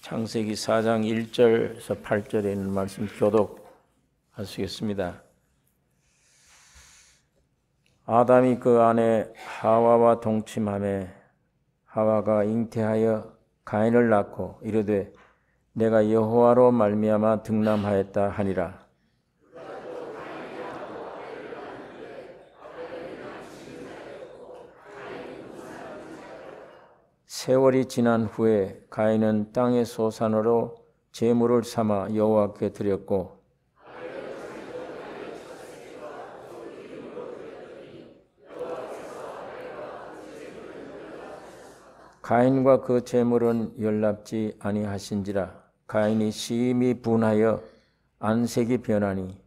창세기 4장 1절에서 8절에 있는 말씀 교독하시겠습니다. 아담이 그 아내 하와와 동침하매 하와가 잉태하여 가인을 낳고 이르되 내가 여호와로 말미암아 득남하였다 하니라. 세월이 지난 후에 가인은 땅의 소산으로 제물을 삼아 여호와께 드렸고 가인과 그 제물은 연락지 아니하신지라. 가인이 심히 분하여 안색이 변하니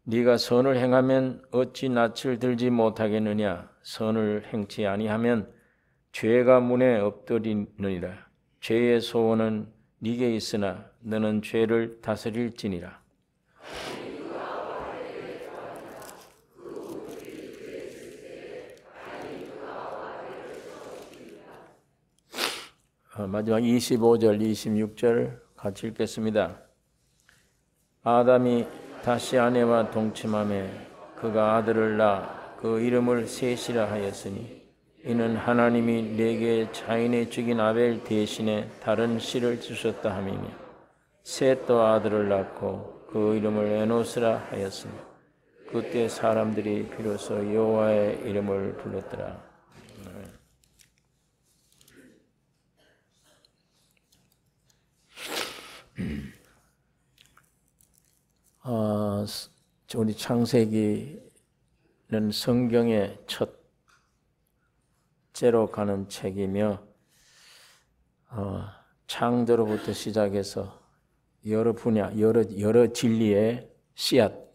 네가 선을 행하면 어찌 낯을 들지 못하겠느냐. 선을 행치 아니하면 죄가 문에 엎드리느니라. 죄의 소원은 네게 있으나 너는 죄를 다스릴지니라. 마지막 25절, 26절 같이 읽겠습니다. 아담이 다시 아내와 동침하며 그가 아들을 낳아 그 이름을 셋이라 하였으니 이는 하나님이 내게 자인의 죽인 아벨 대신에 다른 씨를 주셨다 함이며 셋도 아들을 낳고 그 이름을 에노스라 하였으니 그때 사람들이 비로소 여호와의 이름을 불렀더라. 우리 창세기는 성경의 첫째로 가는 책이며 창조로부터 시작해서 여러 분야, 여러 진리의 씨앗들로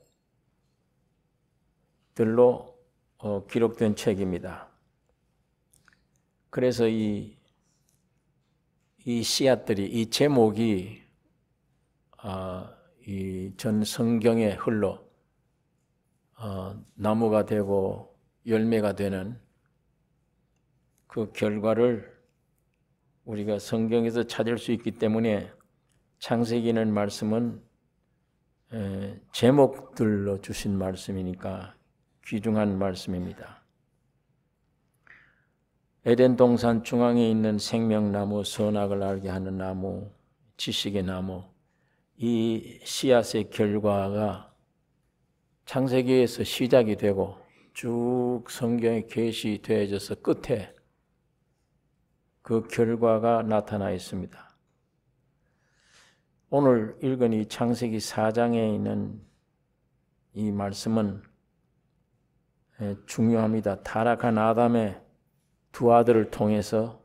기록된 책입니다. 그래서 이 씨앗들이, 이 제목이 이 전 성경에 흘러 나무가 되고 열매가 되는 그 결과를 우리가 성경에서 찾을 수 있기 때문에 창세기는 말씀은 제목들로 주신 말씀이니까 귀중한 말씀입니다. 에덴 동산 중앙에 있는 생명나무, 선악을 알게 하는 나무, 지식의 나무, 이 씨앗의 결과가 창세기에서 시작이 되고 쭉 성경에 계시되어져서 끝에 그 결과가 나타나 있습니다. 오늘 읽은 이 창세기 4장에 있는 이 말씀은 중요합니다. 타락한 아담의 두 아들을 통해서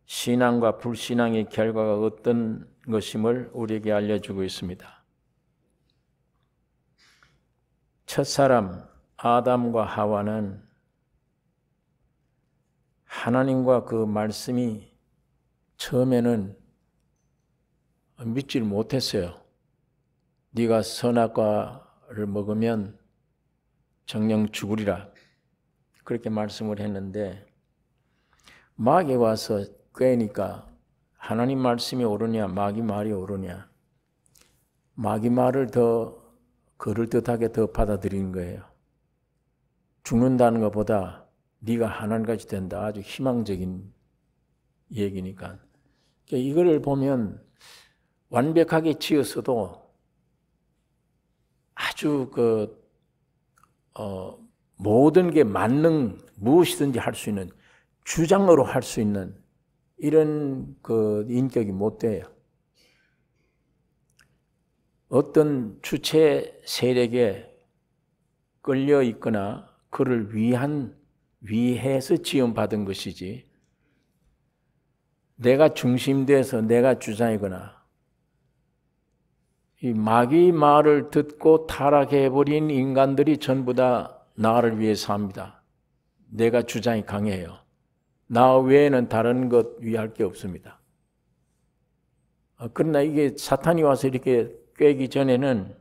신앙과 불신앙의 결과가 어떤 것임을 우리에게 알려주고 있습니다. 첫사람 아담과 하와는 하나님과 그 말씀이 처음에는 믿지를 못했어요. 네가 선악과를 먹으면 정녕 죽으리라. 그렇게 말씀을 했는데 마귀 와서 꿰니까 하나님 말씀이 옳으냐 마귀 말이 옳으냐. 마귀 말을 더 그럴듯하게 더 받아들이는 거예요. 죽는다는 것보다 네가 하나님같이 된다. 아주 희망적인 얘기니까. 이거를 보면 완벽하게 지었어도 아주 모든 게 만능, 무엇이든지 할 수 있는, 주장으로 할 수 있는 이런 인격이 못 돼요. 어떤 주체 세력에 끌려 있거나 그를 위해서 지원받은 것이지 내가 중심돼서 내가 주장이거나 이 마귀 말을 듣고 타락해버린 인간들이 전부 다 나를 위해서 합니다. 내가 주장이 강해요. 나 외에는 다른 것 위할 게 없습니다. 그러나 이게 사탄이 와서 이렇게 꿰기 전에는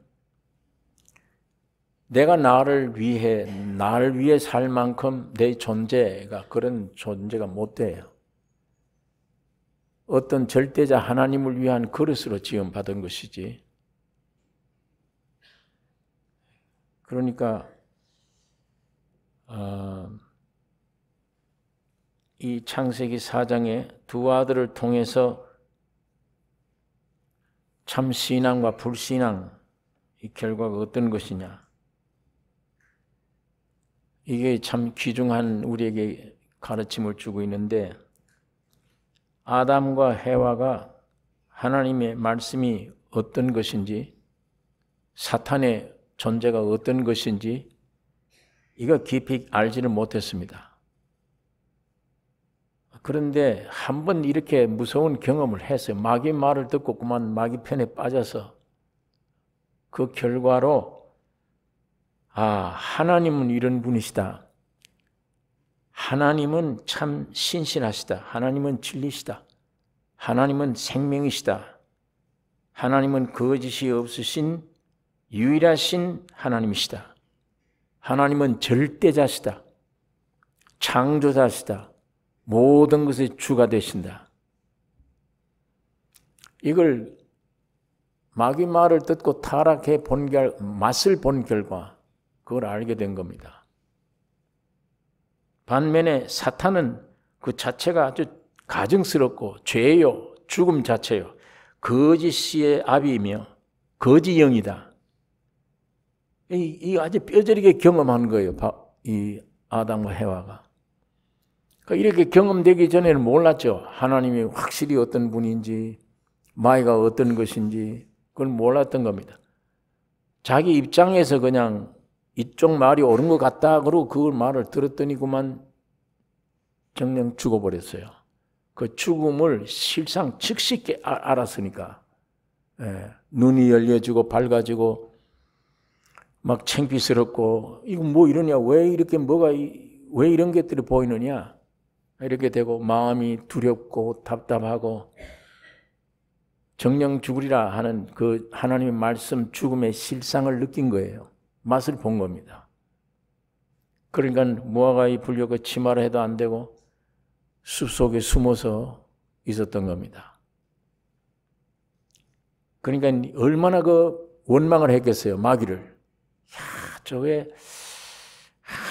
내가 나를 위해 살 만큼 내 존재가 그런 존재가 못 돼요. 어떤 절대자 하나님을 위한 그릇으로 지음받은 것이지. 그러니까 이 창세기 4장에 두 아들을 통해서 참 신앙과 불신앙 이 결과가 어떤 것이냐, 이게 참 귀중한 우리에게 가르침을 주고 있는데, 아담과 해와가 하나님의 말씀이 어떤 것인지, 사탄의 존재가 어떤 것인지 이거 깊이 알지를 못했습니다. 그런데 한번 이렇게 무서운 경험을 했어요. 마귀 말을 듣고 그만 마귀 편에 빠져서 그 결과로 하나님은 이런 분이시다. 하나님은 참 신실하시다. 하나님은 진리시다. 하나님은 생명이시다. 하나님은 거짓이 없으신 유일하신 하나님이시다. 하나님은 절대자시다. 창조자시다. 모든 것의 주가 되신다. 이걸 마귀 말을 듣고 타락해 맛을 본 결과 그걸 알게 된 겁니다. 반면에 사탄은 그 자체가 아주 가증스럽고 죄요, 죽음 자체요, 거짓의 아비이며 거짓 영이다. 이 아주 뼈저리게 경험한 거예요. 이 아담과 해와가. 그러니까 이렇게 경험되기 전에는 몰랐죠. 하나님이 확실히 어떤 분인지, 마귀가 어떤 것인지 그걸 몰랐던 겁니다. 자기 입장에서 그냥 이쪽 말이 옳은 것 같다 그러고 그 말을 들었더니 그만 정녕 죽어버렸어요. 그 죽음을 실상 즉시 알았으니까. 눈이 열려지고 밝아지고 막 창피스럽고, 이거 뭐 이러냐, 왜 이런 것들이 보이느냐, 이렇게 되고 마음이 두렵고 답답하고 정녕 죽으리라 하는 그 하나님의 말씀 죽음의 실상을 느낀 거예요. 맛을 본 겁니다. 그러니까 무화과에 불려고 치마를 해도 안 되고 숲속에 숨어서 있었던 겁니다. 그러니까 얼마나 그 원망을 했겠어요, 마귀를. 저게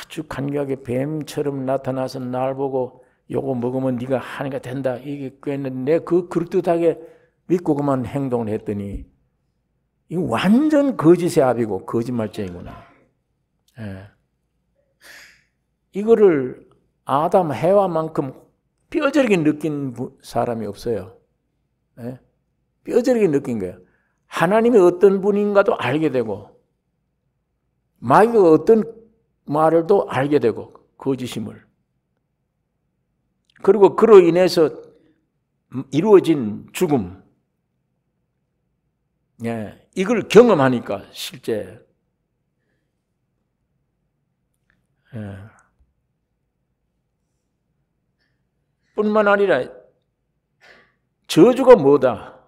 아주 간교하게 뱀처럼 나타나서 날 보고 요거 먹으면 네가 하나가 된다, 이게 꿰는데 그 그럴듯하게 믿고 그만 행동을 했더니 이거 완전 거짓의 아비고 거짓말쟁이구나. 이거를 아담 해와만큼 뼈저리게 느낀 사람이 없어요. 뼈저리게 느낀 거예요. 하나님이 어떤 분인가도 알게 되고 마귀가 어떤 말을 또 알게 되고 거짓임을. 그리고 그로 인해서 이루어진 죽음, 이걸 경험하니까 실제 뿐만 아니라 저주가 뭐다,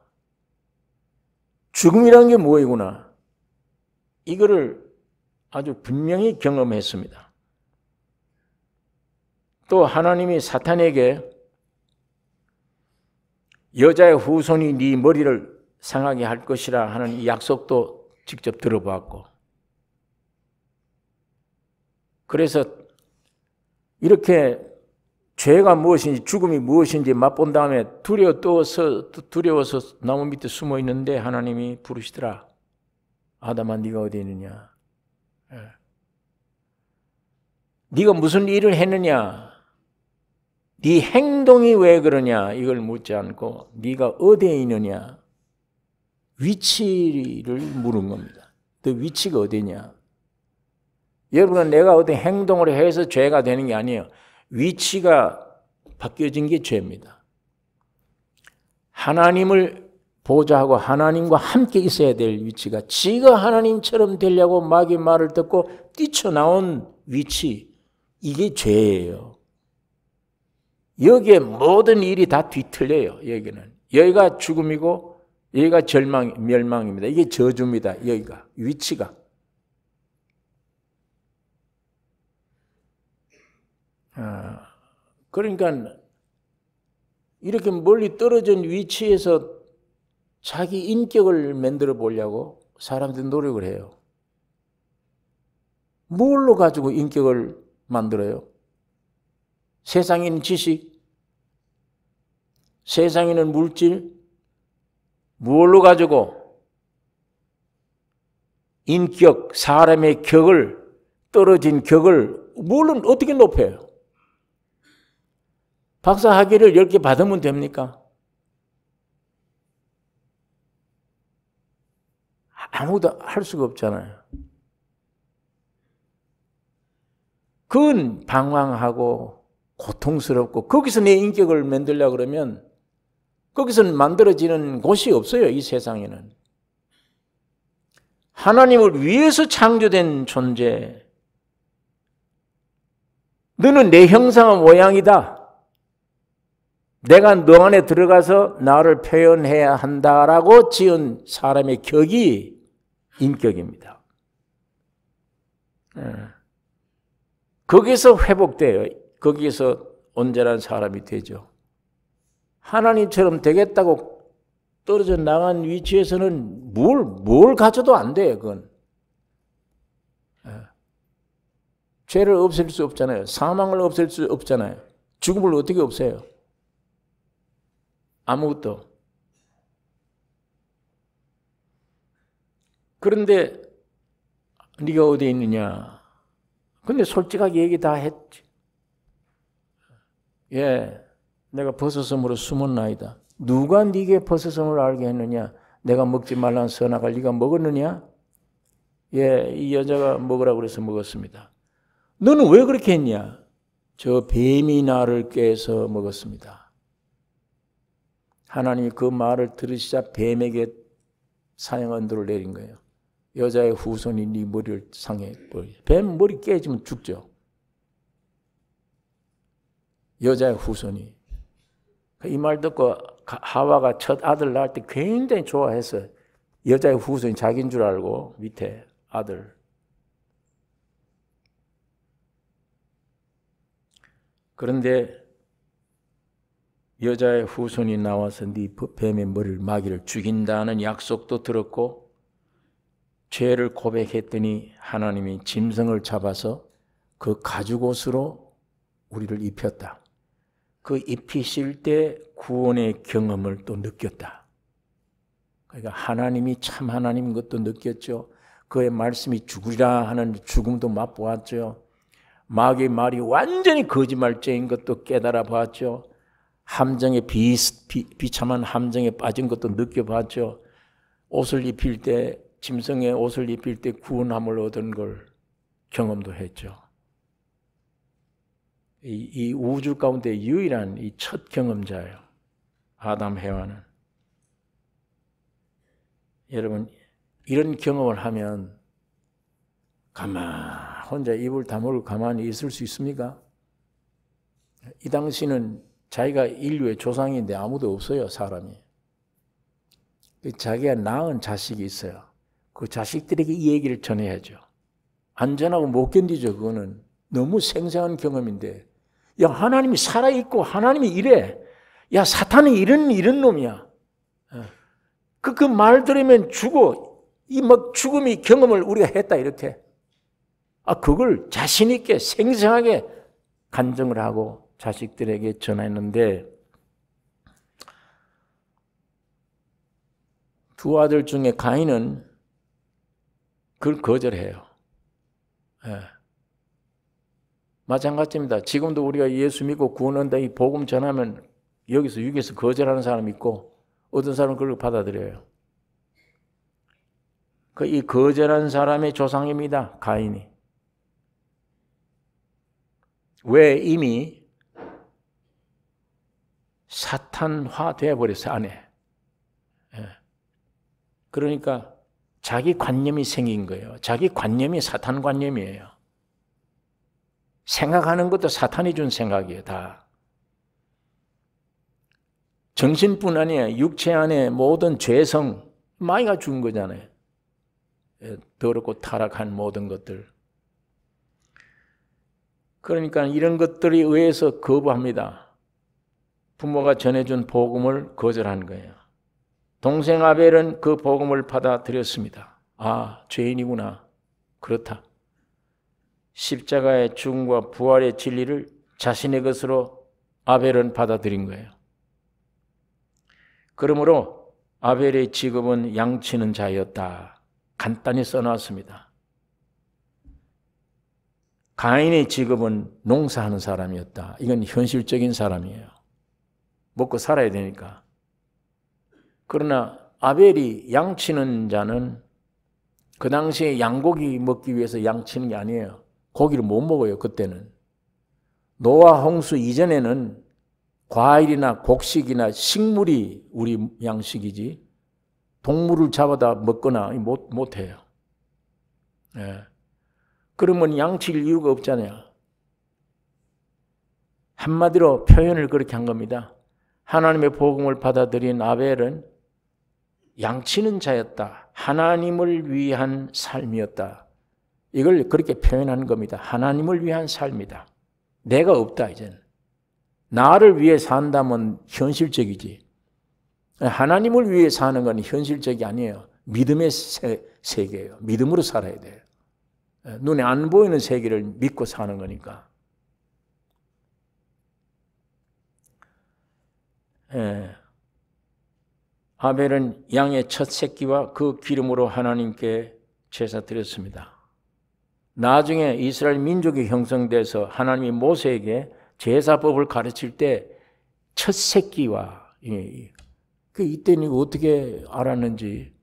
죽음이라는 게 뭐이구나, 이거를 아주 분명히 경험했습니다. 또 하나님이 사탄에게 여자의 후손이 네 머리를 상하게 할 것이라 하는 이 약속도 직접 들어보았고, 그래서 이렇게 죄가 무엇인지 죽음이 무엇인지 맛본 다음에 두려워서 나무 밑에 숨어 있는데 하나님이 부르시더라. 아담아, 네가 어디 있느냐? 네가 무슨 일을 했느냐? 네 행동이 왜 그러냐? 이걸 묻지 않고 네가 어디에 있느냐? 위치를 물은 겁니다. 너 위치가 어디냐? 여러분, 내가 어떤 행동을 해서 죄가 되는 게 아니에요. 위치가 바뀌어진 게 죄입니다. 하나님을 보좌하고 하나님과 함께 있어야 될 위치가, 지가 하나님처럼 되려고 마귀 말을 듣고 뛰쳐나온 위치, 이게 죄예요. 여기에 모든 일이 다 뒤틀려요. 여기가 죽음이고 여기가 멸망입니다. 이게 저주입니다. 여기가 위치가. 그러니까 이렇게 멀리 떨어진 위치에서 자기 인격을 만들어 보려고 사람들이 노력을 해요. 뭘로 가지고 인격을 만들어요? 세상에 있는 지식, 세상에 있는 물질, 뭘로 가지고 인격, 사람의 격을, 떨어진 격을 물론 어떻게 높여요? 박사 학위를 10개 받으면 됩니까? 아무도 할 수가 없잖아요. 그건 방황하고 고통스럽고 거기서 내 인격을 만들려고 그러면 거기서는 만들어지는 곳이 없어요. 이 세상에는. 하나님을 위해서 창조된 존재. 너는 내 형상의 모양이다. 내가 너 안에 들어가서 나를 표현해야 한다라고 지은 사람의 격이 인격입니다. 거기서 회복돼요. 거기에서 온전한 사람이 되죠. 하나님처럼 되겠다고 떨어져 나간 위치에서는 뭘 가져도 안 돼요. 그건. 죄를 없앨 수 없잖아요. 사망을 없앨 수 없잖아요. 죽음을 어떻게 없애요? 아무것도. 그런데 네가 어디에 있느냐? 근데 솔직하게 얘기 다 했지. 예, 내가 버섯섬으로 숨었나이다. 누가 네게 버섯섬을 알게 했느냐? 내가 먹지 말라는 선악을 네가 먹었느냐? 예, 이 여자가 먹으라고 그래서 먹었습니다. 너는 왜 그렇게 했냐? 저 뱀이 나를 꾀서 먹었습니다. 하나님이 그 말을 들으시자 뱀에게 사형언도를 내린 거예요. 여자의 후손이 네 머리를 상해 버려. 뱀 머리 깨지면 죽죠. 여자의 후손이. 이 말 듣고 하와가 첫 아들 낳을 때 굉장히 좋아했어요. 여자의 후손이 자기인 줄 알고 밑에 아들. 그런데 여자의 후손이 나와서 네 뱀의 머리를 마귀를 죽인다는 약속도 들었고 죄를 고백했더니 하나님이 짐승을 잡아서 그 가죽옷으로 우리를 입혔다. 그 입히실 때 구원의 경험을 또 느꼈다. 그러니까 하나님이 참 하나님인 것도 느꼈죠. 그의 말씀이 죽으리라 하는 죽음도 맛보았죠. 마귀의 말이 완전히 거짓말죄인 것도 깨달아 봤죠. 함정에 비참한 함정에 빠진 것도 느껴봤죠. 옷을 입힐 때 짐승의 옷을 입힐 때 구원함을 얻은 걸 경험도 했죠. 이 우주 가운데 유일한 이 첫 경험자예요. 아담 해와는. 여러분 이런 경험을 하면 혼자 입을 다물고 가만히 있을 수 있습니까? 이 당시는 자기가 인류의 조상인데 아무도 없어요. 사람이. 자기가 낳은 자식이 있어요. 그 자식들에게 이 얘기를 전해야죠. 안전하고 못 견디죠. 그거는 너무 생생한 경험인데 야 하나님이 살아있고 하나님이 이래. 야 사탄이 이런 놈이야. 그 말 들으면 죽어. 이 막 죽음이 경험을 우리가 했다 이렇게. 그걸 자신 있게 생생하게 간증을 하고 자식들에게 전했는데 두 아들 중에 가인은 그걸 거절해요. 예. 마찬가지입니다. 지금도 우리가 예수 믿고 구원한다 이 복음 전하면 여기서 육에서 거절하는 사람이 있고 어떤 사람은 그걸 받아들여요. 이 거절한 사람의 조상입니다. 가인이. 왜 이미 사탄화 되어버렸어요. 안에. 그러니까 자기 관념이 생긴 거예요. 자기 관념이 사탄 관념이에요. 생각하는 것도 사탄이 준 생각이에요. 다. 정신뿐 아니에요. 육체 안에 모든 죄성 마귀가 준 거잖아요. 더럽고 타락한 모든 것들. 그러니까 이런 것들에 의해서 거부합니다. 부모가 전해준 복음을 거절한 거예요. 동생 아벨은 그 복음을 받아들였습니다. 아, 죄인이구나. 그렇다. 십자가의 죽음과 부활의 진리를 자신의 것으로 아벨은 받아들인 거예요. 그러므로 아벨의 직업은 양치는 자였다. 간단히 써놨습니다. 가인의 직업은 농사하는 사람이었다. 이건 현실적인 사람이에요. 먹고 살아야 되니까. 그러나 아벨이 양치는 자는 그 당시에 양고기 먹기 위해서 양치는 게 아니에요. 고기를 못 먹어요, 그때는. 노아 홍수 이전에는 과일이나 곡식이나 식물이 우리 양식이지 동물을 잡아다 먹거나 못해요. 예. 그러면 양칠 이유가 없잖아요. 한마디로 표현을 그렇게 한 겁니다. 하나님의 복음을 받아들인 아벨은 양치는 자였다. 하나님을 위한 삶이었다. 이걸 그렇게 표현하는 겁니다. 하나님을 위한 삶이다. 내가 없다 이제는. 나를 위해 산다면 현실적이지. 하나님을 위해 사는 건 현실적이 아니에요. 믿음의 세계예요. 믿음으로 살아야 돼요. 눈에 안 보이는 세계를 믿고 사는 거니까. 아벨은 양의 첫 새끼와 그 기름으로 하나님께 제사 드렸습니다. 나중에 이스라엘 민족이 형성돼서 하나님이 모세에게 제사법을 가르칠 때 첫 새끼와 이때는 어떻게 알았는지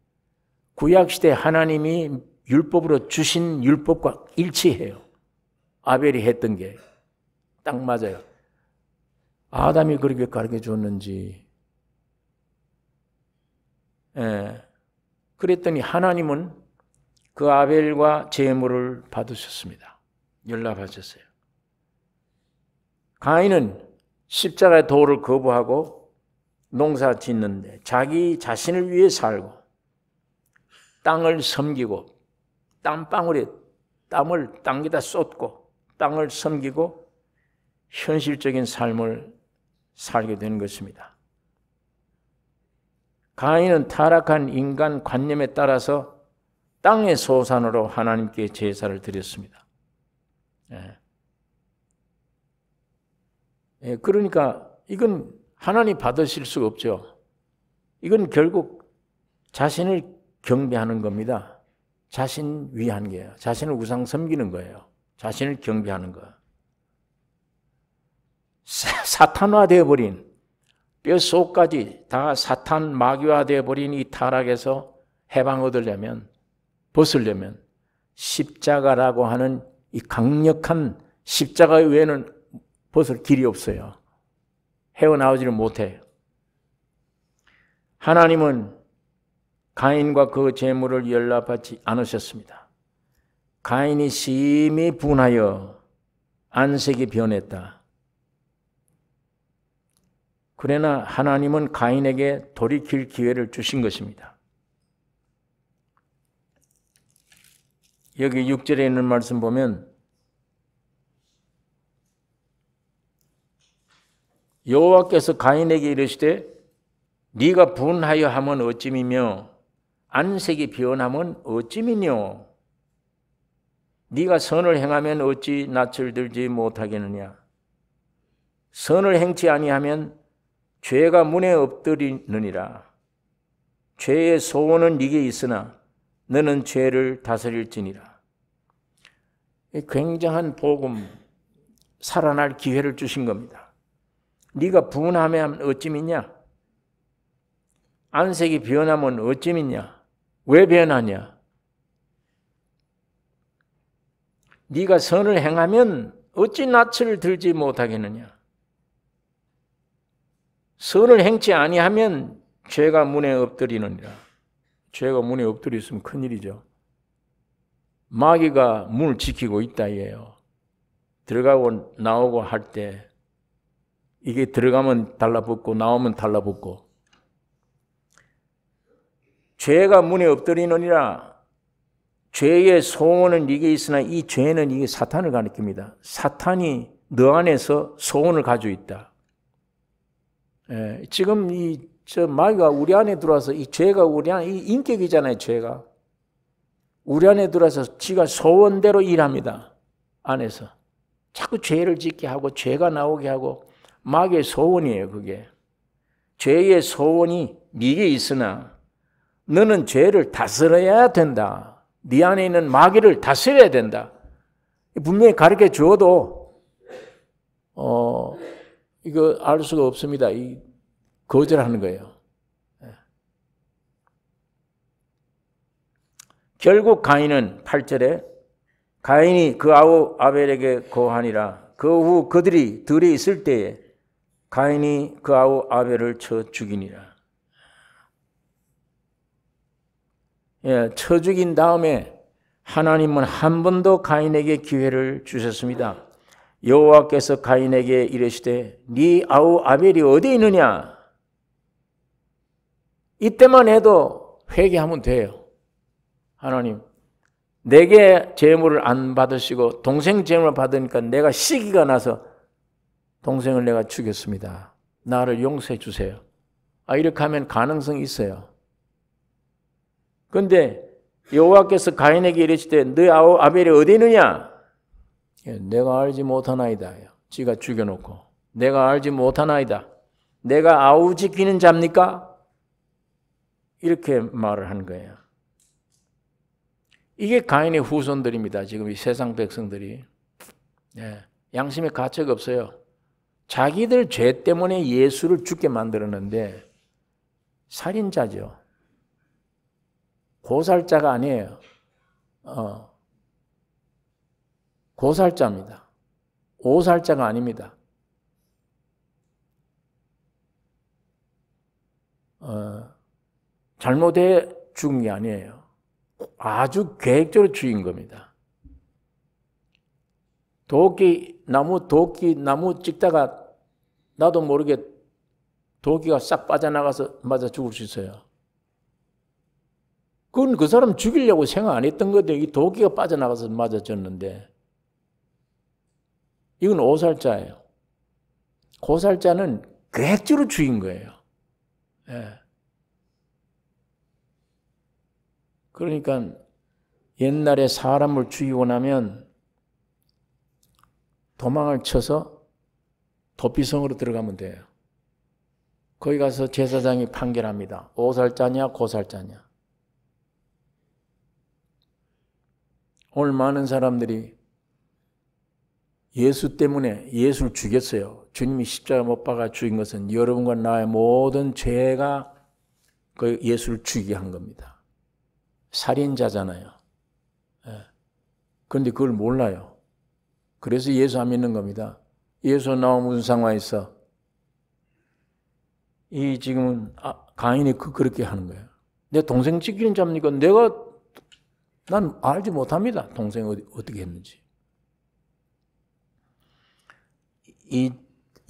구약시대 하나님이 율법으로 주신 율법과 일치해요. 아벨이 했던 게 딱 맞아요. 아담이 그렇게 가르쳐 줬는지. 그랬더니 하나님은 그 아벨과 제물을 받으셨습니다. 연락하셨어요. 가인은 십자가의 도를 거부하고 농사 짓는데 자기 자신을 위해 살고 땅을 섬기고 땀방울에 땀을 땅에다 쏟고 땅을 섬기고 현실적인 삶을 살게 된 것입니다. 가인은 타락한 인간 관념에 따라서 땅의 소산으로 하나님께 제사를 드렸습니다. 그러니까 이건 하나님 받으실 수가 없죠. 이건 결국 자신을 경배하는 겁니다. 자신 위한 거예요. 자신을 우상 섬기는 거예요. 자신을 경배하는 거. 사탄화 되어버린 뼛속까지 다 사탄 마귀화 되어버린 이 타락에서 해방 얻으려면 벗으려면 십자가라고 하는 이 강력한 십자가 외에는 벗을 길이 없어요. 헤어나오지를 못해요. 하나님은 가인과 그 제물을 연락받지 않으셨습니다. 가인이 심히 분하여 안색이 변했다. 그러나 하나님은 가인에게 돌이킬 기회를 주신 것입니다. 여기 6절에 있는 말씀 보면 여호와께서 가인에게 이르시되 네가 분하여 하면 어찌미며 안색이 변하면 어찌미뇨 네가 선을 행하면 어찌 낯을 들지 못하겠느냐 선을 행치 아니하면 죄가 문에 엎드리느니라 죄의 소원은 네게 있으나 너는 죄를 다스릴지니라. 굉장한 복음, 살아날 기회를 주신 겁니다. 네가 분하면 어찌 믿냐? 안색이 변하면 어찌 믿냐? 왜 변하냐? 네가 선을 행하면 어찌 낯을 들지 못하겠느냐? 선을 행치 아니하면 죄가 문에 엎드리느니라. 죄가 문에 엎드려 있으면 큰일이죠. 마귀가 문을 지키고 있다 이에요. 들어가고 나오고 할 때 이게 들어가면 달라붙고 나오면 달라붙고 죄가 문에 엎드리느니라. 죄의 소원은 네게 있으나 이 죄는 이게 사탄을 가리킵니다. 사탄이 너 안에서 소원을 가지고 있다. 지금 마귀가 우리 안에 들어와서 이 죄가 우리 안에 이 인격이잖아요. 죄가 우리 안에 들어와서 지가 소원대로 일합니다. 안에서 자꾸 죄를 짓게 하고 죄가 나오게 하고 마귀의 소원이에요. 그게 죄의 소원이 네게 있으나 너는 죄를 다스려야 된다. 네 안에 있는 마귀를 다스려야 된다. 분명히 가르쳐 주어도 이거 알 수가 없습니다. 거절하는 거예요. 결국 가인은 8절에 가인이 그 아우 아벨에게 고하니라. 그 후 그들이 들에 있을 때에 가인이 그 아우 아벨을 쳐 죽이니라. 쳐 죽인 다음에 하나님은 한 번 더 가인에게 기회를 주셨습니다. 여호와께서 가인에게 이르시되 네 아우 아벨이 어디 있느냐? 이때만 해도 회개하면 돼요. 하나님, 내게 제물을 안 받으시고 동생 제물을 받으니까 내가 시기가 나서 동생을 내가 죽였습니다. 나를 용서해 주세요. 이렇게 하면 가능성이 있어요. 그런데 여호와께서 가인에게 이르시되 너 아우 아벨이 어디 있느냐? 내가 알지 못하나이다. 지가 죽여놓고 내가 알지 못하나이다. 내가 아우 지키는 자입니까? 이렇게 말을 한 거예요. 이게 가인의 후손들입니다. 지금 이 세상 백성들이. 양심의 가책 없어요. 자기들 죄 때문에 예수를 죽게 만들었는데 살인자죠. 고살자가 아니에요. 고살자입니다. 오살자가 아닙니다. 잘못해 죽은 게 아니에요. 아주 계획적으로 죽인 겁니다. 나무 찍다가 나도 모르게 도끼가 싹 빠져나가서 맞아 죽을 수 있어요. 그건 그 사람 죽이려고 생각 안 했던 건데 이 도끼가 빠져나가서 맞아졌는데 이건 오살자예요. 고살자는 계획적으로 죽인 거예요. 그러니까 옛날에 사람을 죽이고 나면 도망을 쳐서 도피성으로 들어가면 돼요. 거기 가서 제사장이 판결합니다. 오살자냐 고살자냐. 오늘 많은 사람들이 예수 때문에 예수를 죽였어요. 주님이 십자가 못 박아 죽인 것은 여러분과 나의 모든 죄가 그 예수를 죽이게 한 겁니다. 살인자잖아요. 그런데 그걸 몰라요. 그래서 예수 안 믿는 겁니다. 예수 나오면 무슨 상황이 있어? 지금은 가인이 그렇게 하는 거예요. 내 동생 지키는 자입니까? 난 알지 못합니다. 동생이 어떻게 했는지. 이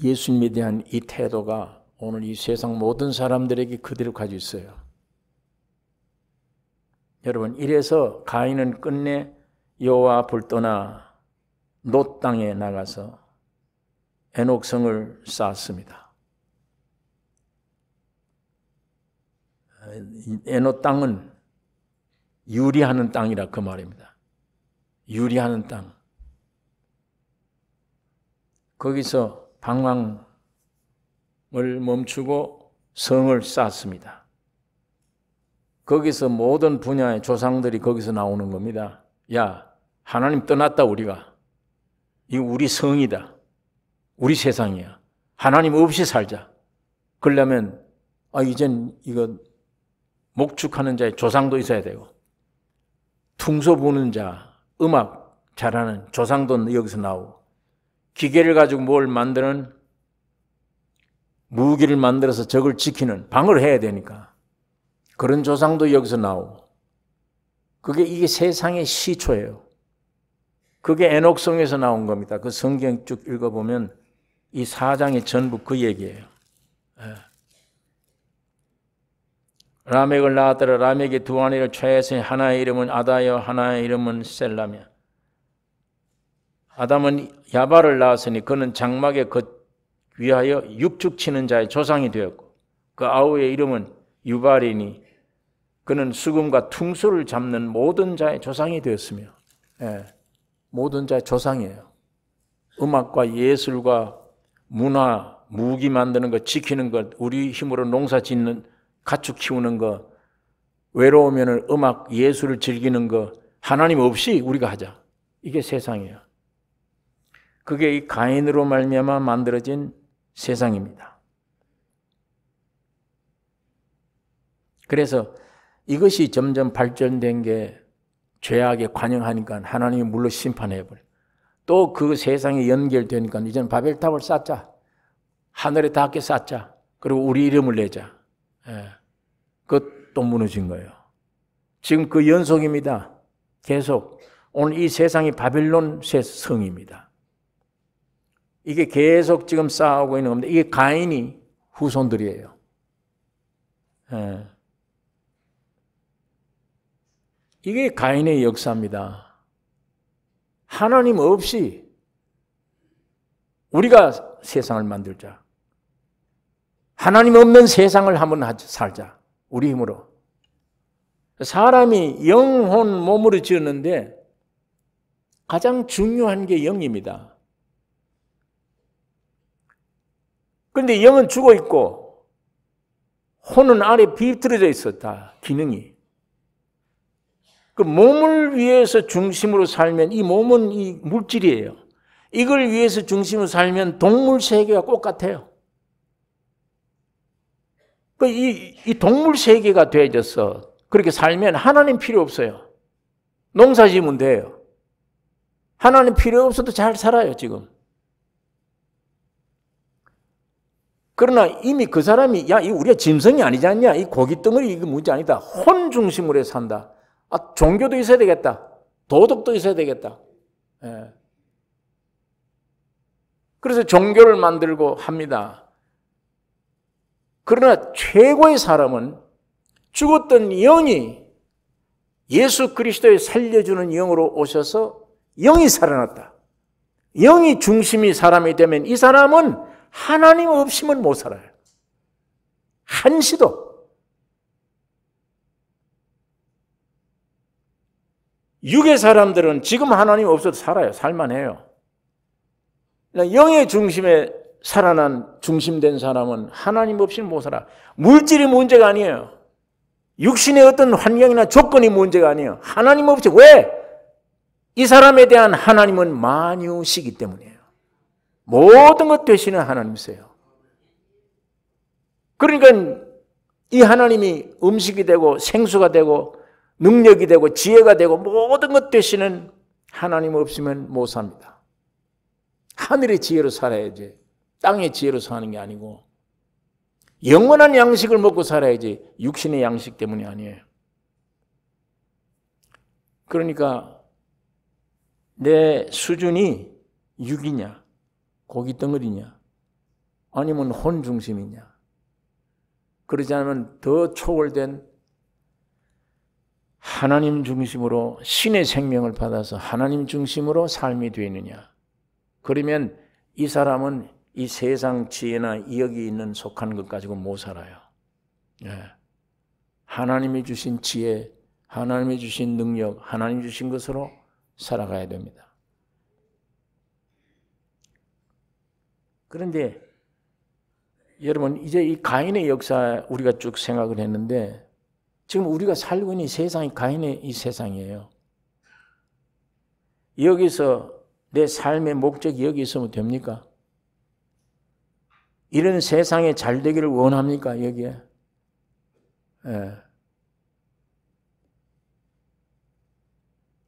예수님에 대한 이 태도가 오늘 이 세상 모든 사람들에게 그대로 가지고 있어요. 여러분, 이래서 가인은 끝내 여호와 앞을 떠나 놋 땅에 나가서 에녹성을 쌓았습니다. 에녹 땅은 유리하는 땅이라 그 말입니다. 유리하는 땅. 거기서 방황을 멈추고 성을 쌓았습니다. 거기서 모든 분야의 조상들이 거기서 나오는 겁니다. 야, 하나님 떠났다 우리가. 이거 우리 성이다. 우리 세상이야. 하나님 없이 살자. 그러려면 이젠 이거 목축하는 자의 조상도 있어야 되고 퉁소 부는 자, 음악 잘하는 조상도 여기서 나오고 기계를 가지고 뭘 만드는 무기를 만들어서 적을 지키는 방어를 해야 되니까 그런 조상도 여기서 나오고 이게 세상의 시초예요. 그게 에녹성에서 나온 겁니다. 그 성경 쭉 읽어보면 이 4장이 전부 그 얘기예요. 라멕을 낳았더라. 라멕의 두 아내를 취하였으니 하나의 이름은 아다여 하나의 이름은 셀라며. 아담은 야발을 낳았으니 그는 장막에 위하여 육축치는 자의 조상이 되었고 그 아우의 이름은 유발이니 그는 수금과 퉁소를 잡는 모든 자의 조상이 되었으며, 모든 자의 조상이에요. 음악과 예술과 문화, 무기 만드는 것, 지키는 것, 우리 힘으로 농사 짓는, 가축 키우는 것, 외로우면 음악, 예술을 즐기는 것, 하나님 없이 우리가 하자. 이게 세상이에요. 그게 이 가인으로 말미암아 만들어진 세상입니다. 그래서 이것이 점점 발전된 게 죄악에 관영하니까 하나님이 물로 심판해버려요. 또 그 세상에 연결되니까 이제는 바벨탑을 쌓자. 하늘에 닿게 쌓자. 그리고 우리 이름을 내자. 그것도 무너진 거예요. 지금 그 연속입니다. 계속. 오늘 이 세상이 바빌론 성입니다. 이게 계속 지금 쌓아오고 있는 겁니다. 이게 가인이 후손들이에요. 이게 가인의 역사입니다. 하나님 없이 우리가 세상을 만들자. 하나님 없는 세상을 한번 살자. 우리 힘으로. 사람이 영혼 몸으로 지었는데 가장 중요한 게 영입니다. 그런데 영은 죽어 있고 혼은 아래 비틀어져 있었다. 기능이. 그 몸을 위해서 중심으로 살면 이 몸은 이 물질이에요. 이걸 위해서 중심으로 살면 동물 세계가 꼭 같아요. 이 동물 세계가 되어져서 그렇게 살면 하나님 필요 없어요. 농사 지으면 돼요. 하나님 필요 없어도 잘 살아요, 지금. 그러나 이미 그 사람이, 야, 이 우리가 짐승이 아니지 않냐? 이 고깃덩어리 이거 문제 아니다. 혼 중심으로 해서 산다. 종교도 있어야 되겠다. 도덕도 있어야 되겠다. 그래서 종교를 만들고 합니다. 그러나 최고의 사람은 죽었던 영이 예수 그리스도의 살려주는 영으로 오셔서 영이 살아났다. 영이 중심이 사람이 되면 이 사람은 하나님 없이는 못 살아요. 한시도. 육의 사람들은 지금 하나님 없어도 살아요. 살만해요. 영의 중심에 살아난 중심된 사람은 하나님 없이는 못 살아. 물질이 문제가 아니에요. 육신의 어떤 환경이나 조건이 문제가 아니에요. 하나님 없이. 왜? 이 사람에 대한 하나님은 만유시기 때문이에요. 모든 것 되시는 하나님이세요. 그러니까 이 하나님이 음식이 되고 생수가 되고 능력이 되고 지혜가 되고 모든 것 되시는 하나님 없으면 못 삽니다. 하늘의 지혜로 살아야지 땅의 지혜로 사는 게 아니고 영원한 양식을 먹고 살아야지 육신의 양식 때문이 아니에요. 그러니까 내 수준이 육이냐 고깃덩어리냐 아니면 혼중심이냐 그러지 않으면 더 초월된 하나님 중심으로 신의 생명을 받아서 하나님 중심으로 삶이 되느냐. 그러면 이 사람은 이 세상 지혜나 여기 있는 속한 것 가지고 못 살아요. 하나님이 주신 지혜, 하나님이 주신 능력, 하나님이 주신 것으로 살아가야 됩니다. 그런데 여러분 이제 이 가인의 역사 우리가 쭉 생각을 했는데 지금 우리가 살고 있는 이 세상이 가인의 이 세상이에요. 여기서 내 삶의 목적이 여기 있으면 됩니까? 이런 세상에 잘 되기를 원합니까? 여기에?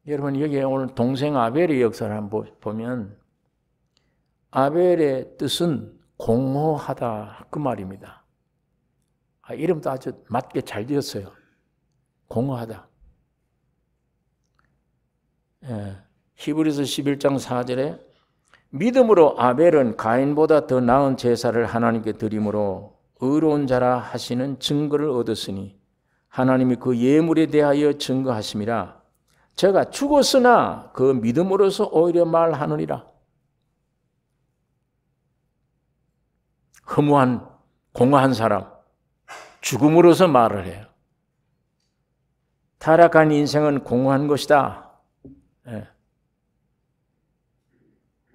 여러분 여기에 오늘 동생 아벨의 역사를 한번 보면 아벨의 뜻은 공허하다 그 말입니다. 이름도 아주 맞게 잘 지었어요. 공허하다. 히브리서 11장 4절에 믿음으로 아벨은 가인보다 더 나은 제사를 하나님께 드림으로 의로운 자라 하시는 증거를 얻었으니 하나님이 그 예물에 대하여 증거하심이라. 제가 죽었으나 그 믿음으로서 오히려 말하느니라. 허무한 공허한 사람, 죽음으로서 말을 해요. 타락한 인생은 공허한 것이다. 예.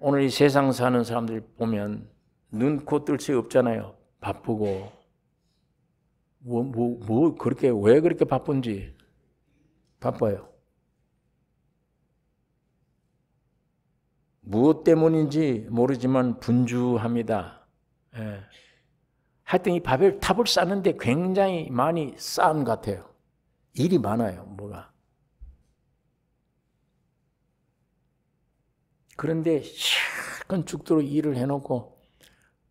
오늘 이 세상 사는 사람들 보면 눈, 코 뜰 새 없잖아요. 바쁘고. 그렇게, 왜 그렇게 바쁜지. 바빠요. 무엇 때문인지 모르지만 분주합니다. 예. 하여튼 이 바벨 탑을 쌓는데 굉장히 많이 쌓은 것 같아요. 일이 많아요, 뭐가. 그런데 실컷 죽도록 일을 해놓고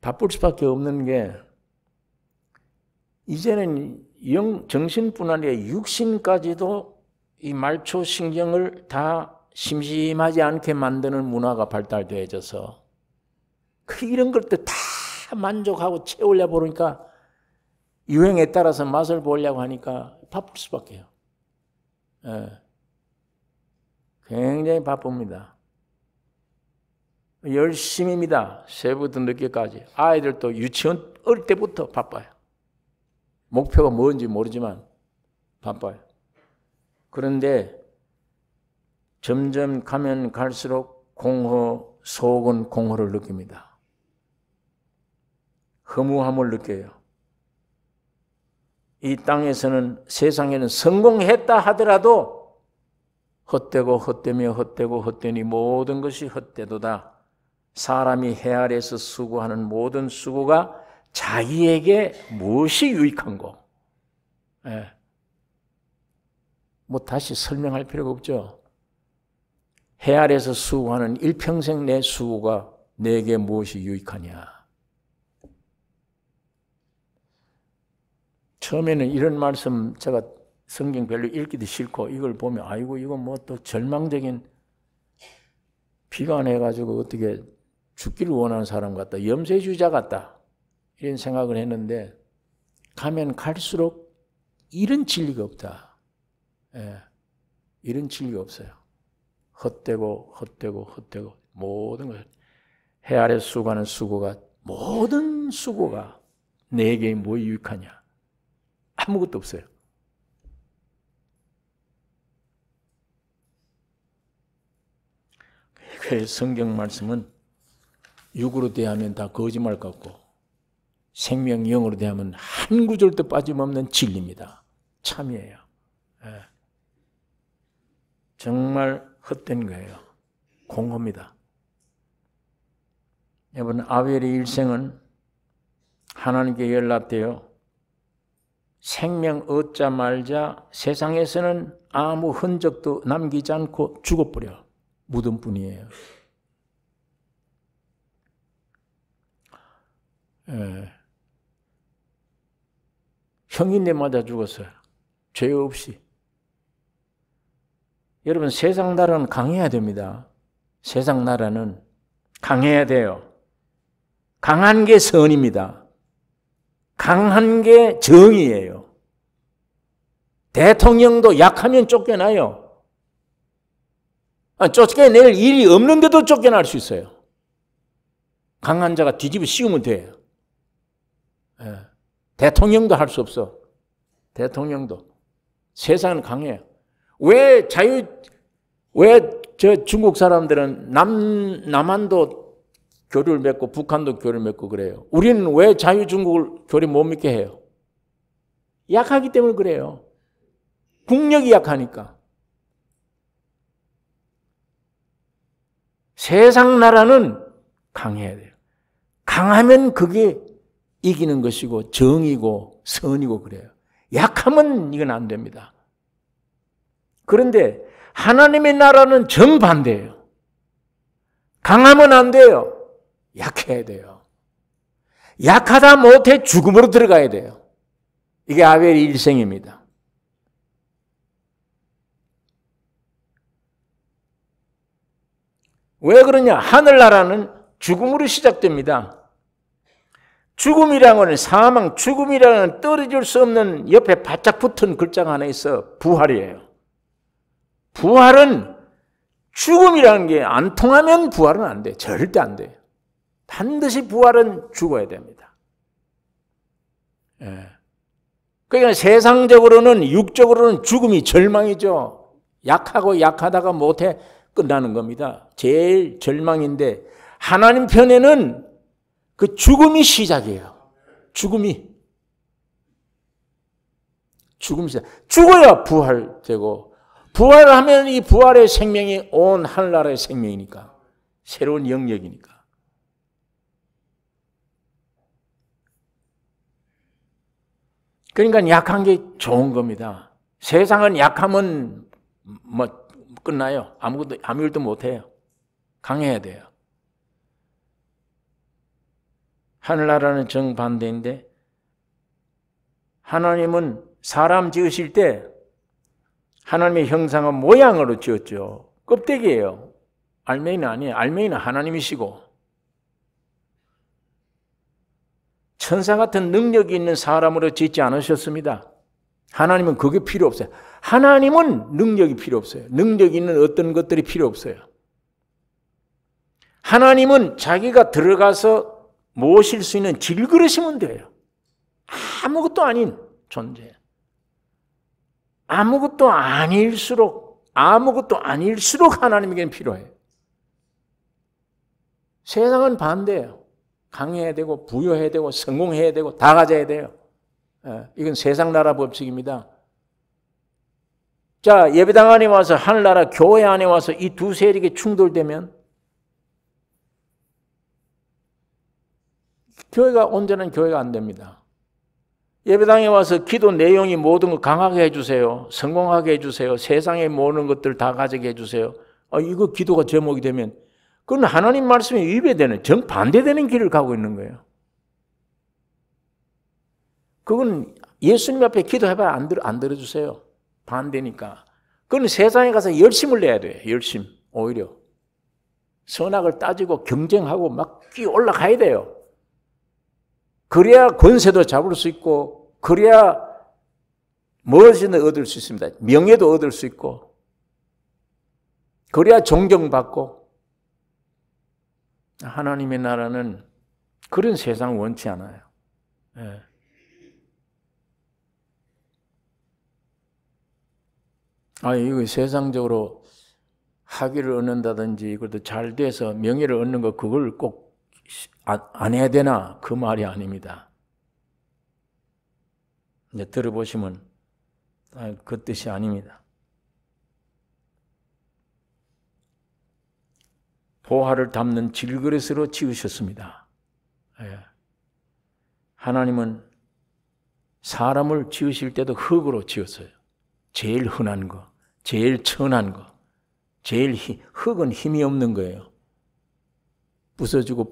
바쁠 수밖에 없는 게 이제는 정신뿐 아니라 육신까지도 이 말초 신경을 다 심심하지 않게 만드는 문화가 발달되어져서 이런 것들 다 만족하고 채우려고 그러니까 유행에 따라서 맛을 보려고 하니까 바쁠 수밖에요. 예. 굉장히 바쁩니다. 열심입니다. 새벽부터 늦게까지. 아이들도 유치원 어릴 때부터 바빠요. 목표가 뭔지 모르지만 바빠요. 그런데 점점 가면 갈수록 속은 공허를 느낍니다. 허무함을 느껴요. 이 땅에서는 세상에는 성공했다 하더라도 헛되고 헛되며 헛되고 헛되니 모든 것이 헛되도다. 사람이 해 아래에서 수고하는 모든 수고가 자기에게 무엇이 유익한고? 예. 뭐 다시 설명할 필요가 없죠. 해 아래에서 수고하는 일평생 내 수고가 내게 무엇이 유익하냐? 처음에는 이런 말씀 제가 성경 별로 읽기도 싫고 이걸 보면 아이고 이거 뭐 또 절망적인 비관해가지고 어떻게 죽기를 원하는 사람 같다. 염세주의자 같다. 이런 생각을 했는데 가면 갈수록 이런 진리가 없다. 예, 이런 진리가 없어요. 헛되고 헛되고 헛되고 모든 것 해 아래 수고하는 수고가 모든 수고가 내게 뭐 유익하냐. 아무것도 없어요. 그 성경 말씀은 육으로 대하면 다 거짓말 같고 생명 영으로 대하면 한 구절도 빠짐없는 진리입니다. 참이에요. 예. 정말 헛된 거예요. 공허입니다. 여러분 아벨의 일생은 하나님께 연락되어 생명 얻자 말자 세상에서는 아무 흔적도 남기지 않고 죽어버려. 묻은 뿐이에요. 예. 형인데 맞아 죽었어요. 죄 없이. 여러분 세상 나라는 강해야 됩니다. 세상 나라는 강해야 돼요. 강한 게 선입니다. 강한 게 정의예요. 대통령도 약하면 쫓겨나요. 쫓겨낼 일이 없는데도 쫓겨날 수 있어요. 강한 자가 뒤집어 씌우면 돼요. 예. 대통령도 할 수 없어. 대통령도. 세상은 강해요. 왜 중국 사람들은 남한도 교류를 맺고 북한도 교류를 맺고 그래요. 우리는 왜 자유중국을 교류 못 맺게 해요? 약하기 때문에 그래요. 국력이 약하니까. 세상 나라는 강해야 돼요. 강하면 그게 이기는 것이고 정이고 선이고 그래요. 약하면 이건 안 됩니다. 그런데 하나님의 나라는 정반대예요. 강하면 안 돼요. 약해야 돼요. 약하다 못해 죽음으로 들어가야 돼요. 이게 아벨의 일생입니다. 왜 그러냐? 하늘나라는 죽음으로 시작됩니다. 죽음이라는 건 사망, 죽음이라는 건 떨어질 수 없는 옆에 바짝 붙은 글자가 하나 있어. 부활이에요. 부활은 죽음이라는 게 안 통하면 부활은 안 돼. 절대 안 돼요. 반드시 부활은 죽어야 됩니다. 예. 그러니까 세상적으로는, 육적으로는 죽음이 절망이죠. 약하고 약하다가 못해 끝나는 겁니다. 제일 절망인데, 하나님 편에는 그 죽음이 시작이에요. 죽음이 시작. 죽어야 부활되고, 부활하면 이 부활의 생명이 온 하늘나라의 생명이니까, 새로운 영역이니까. 그러니까 약한 게 좋은 겁니다. 세상은 약하면 뭐 끝나요. 아무 일도 못해요. 강해야 돼요. 하늘나라는 정반대인데, 하나님은 사람 지으실 때 하나님의 형상과 모양으로 지었죠. 껍데기예요. 알맹이는 아니에요. 알맹이는 하나님이시고, 천사 같은 능력이 있는 사람으로 짓지 않으셨습니다. 하나님은 그게 필요 없어요. 하나님은 능력이 필요 없어요. 능력이 있는 어떤 것들이 필요 없어요. 하나님은 자기가 들어가서 모실 수 있는 질그릇이면 돼요. 아무것도 아닌 존재. 아무것도 아닐수록 하나님에게는 필요해요. 세상은 반대예요. 강해야 되고, 부여해야 되고, 성공해야 되고, 다 가져야 돼요. 이건 세상 나라 법칙입니다. 자, 예배당 안에 와서, 하늘나라 교회 안에 와서 이 두 세력이 충돌되면 교회가 온전한 교회가 안 됩니다. 예배당에 와서 기도 내용이 모든 거 강하게 해주세요. 성공하게 해주세요. 세상의 모든 것들 다 가지게 해주세요. 이거 기도가 제목이 되면 그건 하나님 말씀에 위배되는, 정반대되는 길을 가고 있는 거예요. 그건 예수님 앞에 기도해봐야 안 들어주세요. 반대니까. 그건 세상에 가서 열심을 내야 돼요. 열심. 오히려. 선악을 따지고 경쟁하고 막 끼 올라가야 돼요. 그래야 권세도 잡을 수 있고, 그래야 무엇이든 얻을 수 있습니다. 명예도 얻을 수 있고, 그래야 존경받고. 하나님의 나라는 그런 세상 원치 않아요. 예. 이거 세상적으로 학위를 얻는다든지, 그것도 잘 돼서 명예를 얻는 거, 그걸 꼭 안 해야 되나? 그 말이 아닙니다. 이제 들어보시면 그 뜻이 아닙니다. 보화를 담는 질그릇으로 지으셨습니다. 하나님은 사람을 지으실 때도 흙으로 지었어요. 제일 흔한 거, 제일 천한 거, 흙은 힘이 없는 거예요. 부서지고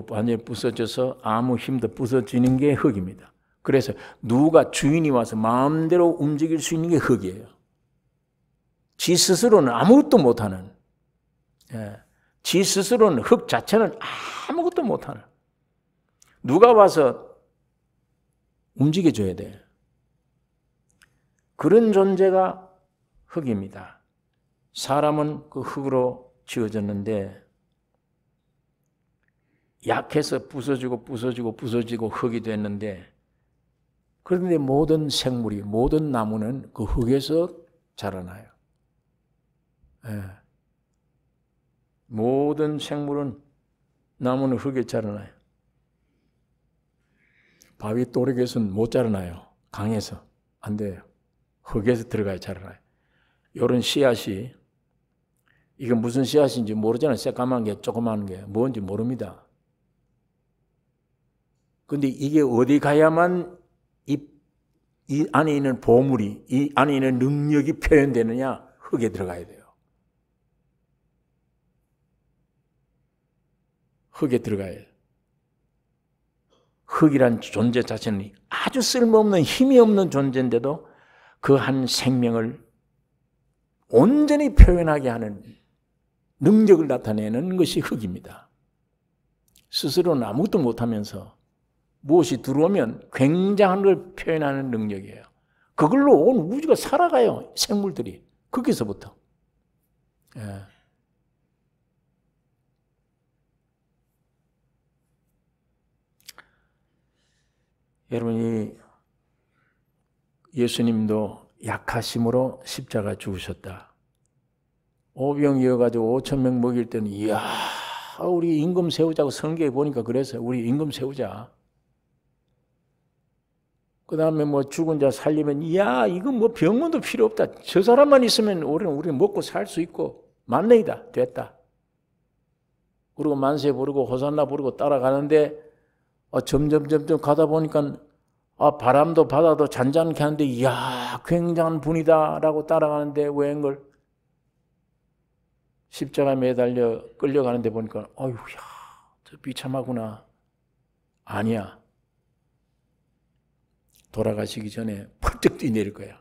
완전히 부서져서 아무 힘도 부서지는 게 흙입니다. 그래서 누가 주인이 와서 마음대로 움직일 수 있는 게 흙이에요. 지 스스로는 아무것도 못하는, 지 스스로는 흙 자체는 아무것도 못하는, 누가 와서 움직여줘야 돼요. 그런 존재가 흙입니다. 사람은 그 흙으로 지어졌는데, 약해서 부서지고 흙이 됐는데, 그런데 모든 생물이, 모든 나무는 그 흙에서 자라나요. 모든 생물은, 나무는 흙에 자라나요. 바위 또래에서는 못 자라나요. 강해서 안 돼요. 흙에서 들어가야 자라나요. 이런 씨앗이, 이게 무슨 씨앗인지 모르잖아요. 새까만 게, 조그만 게 뭔지 모릅니다. 근데 이게 어디 가야만 이 안에 있는 보물이, 이 안에 있는 능력이 표현되느냐? 흙에 들어가야 돼요. 흙에 들어가야 돼요. 흙이란 존재 자체는 아주 쓸모없는, 힘이 없는 존재인데도 그 한 생명을 온전히 표현하게 하는 능력을 나타내는 것이 흙입니다. 스스로는 아무것도 못하면서 무엇이 들어오면 굉장한 걸 표현하는 능력이에요. 그걸로 온 우주가 살아가요. 생물들이. 거기서부터. 예. 여러분이 예수님도 약하심으로 십자가 죽으셨다. 오병 이어가지고 5,000명 먹일 때는 이야 우리 임금 세우자고 성경에 보니까 그랬어요. 우리 임금 세우자. 그 다음에 뭐 죽은 자 살리면 이야 이건 뭐 병원도 필요 없다. 저 사람만 있으면 우리 먹고 살 수 있고 만능이다. 됐다. 그리고 만세 부르고 호산나 부르고 따라가는데 점점 가다 보니까 바람도 바다도 잔잔케 하는데 이야 굉장한 분이다 라고 따라가는데 웬걸 십자가에 매달려 끌려가는데 보니까 어휴야 저 비참하구나. 아니야. 돌아가시기 전에 펄쩍 뛰내릴 거야.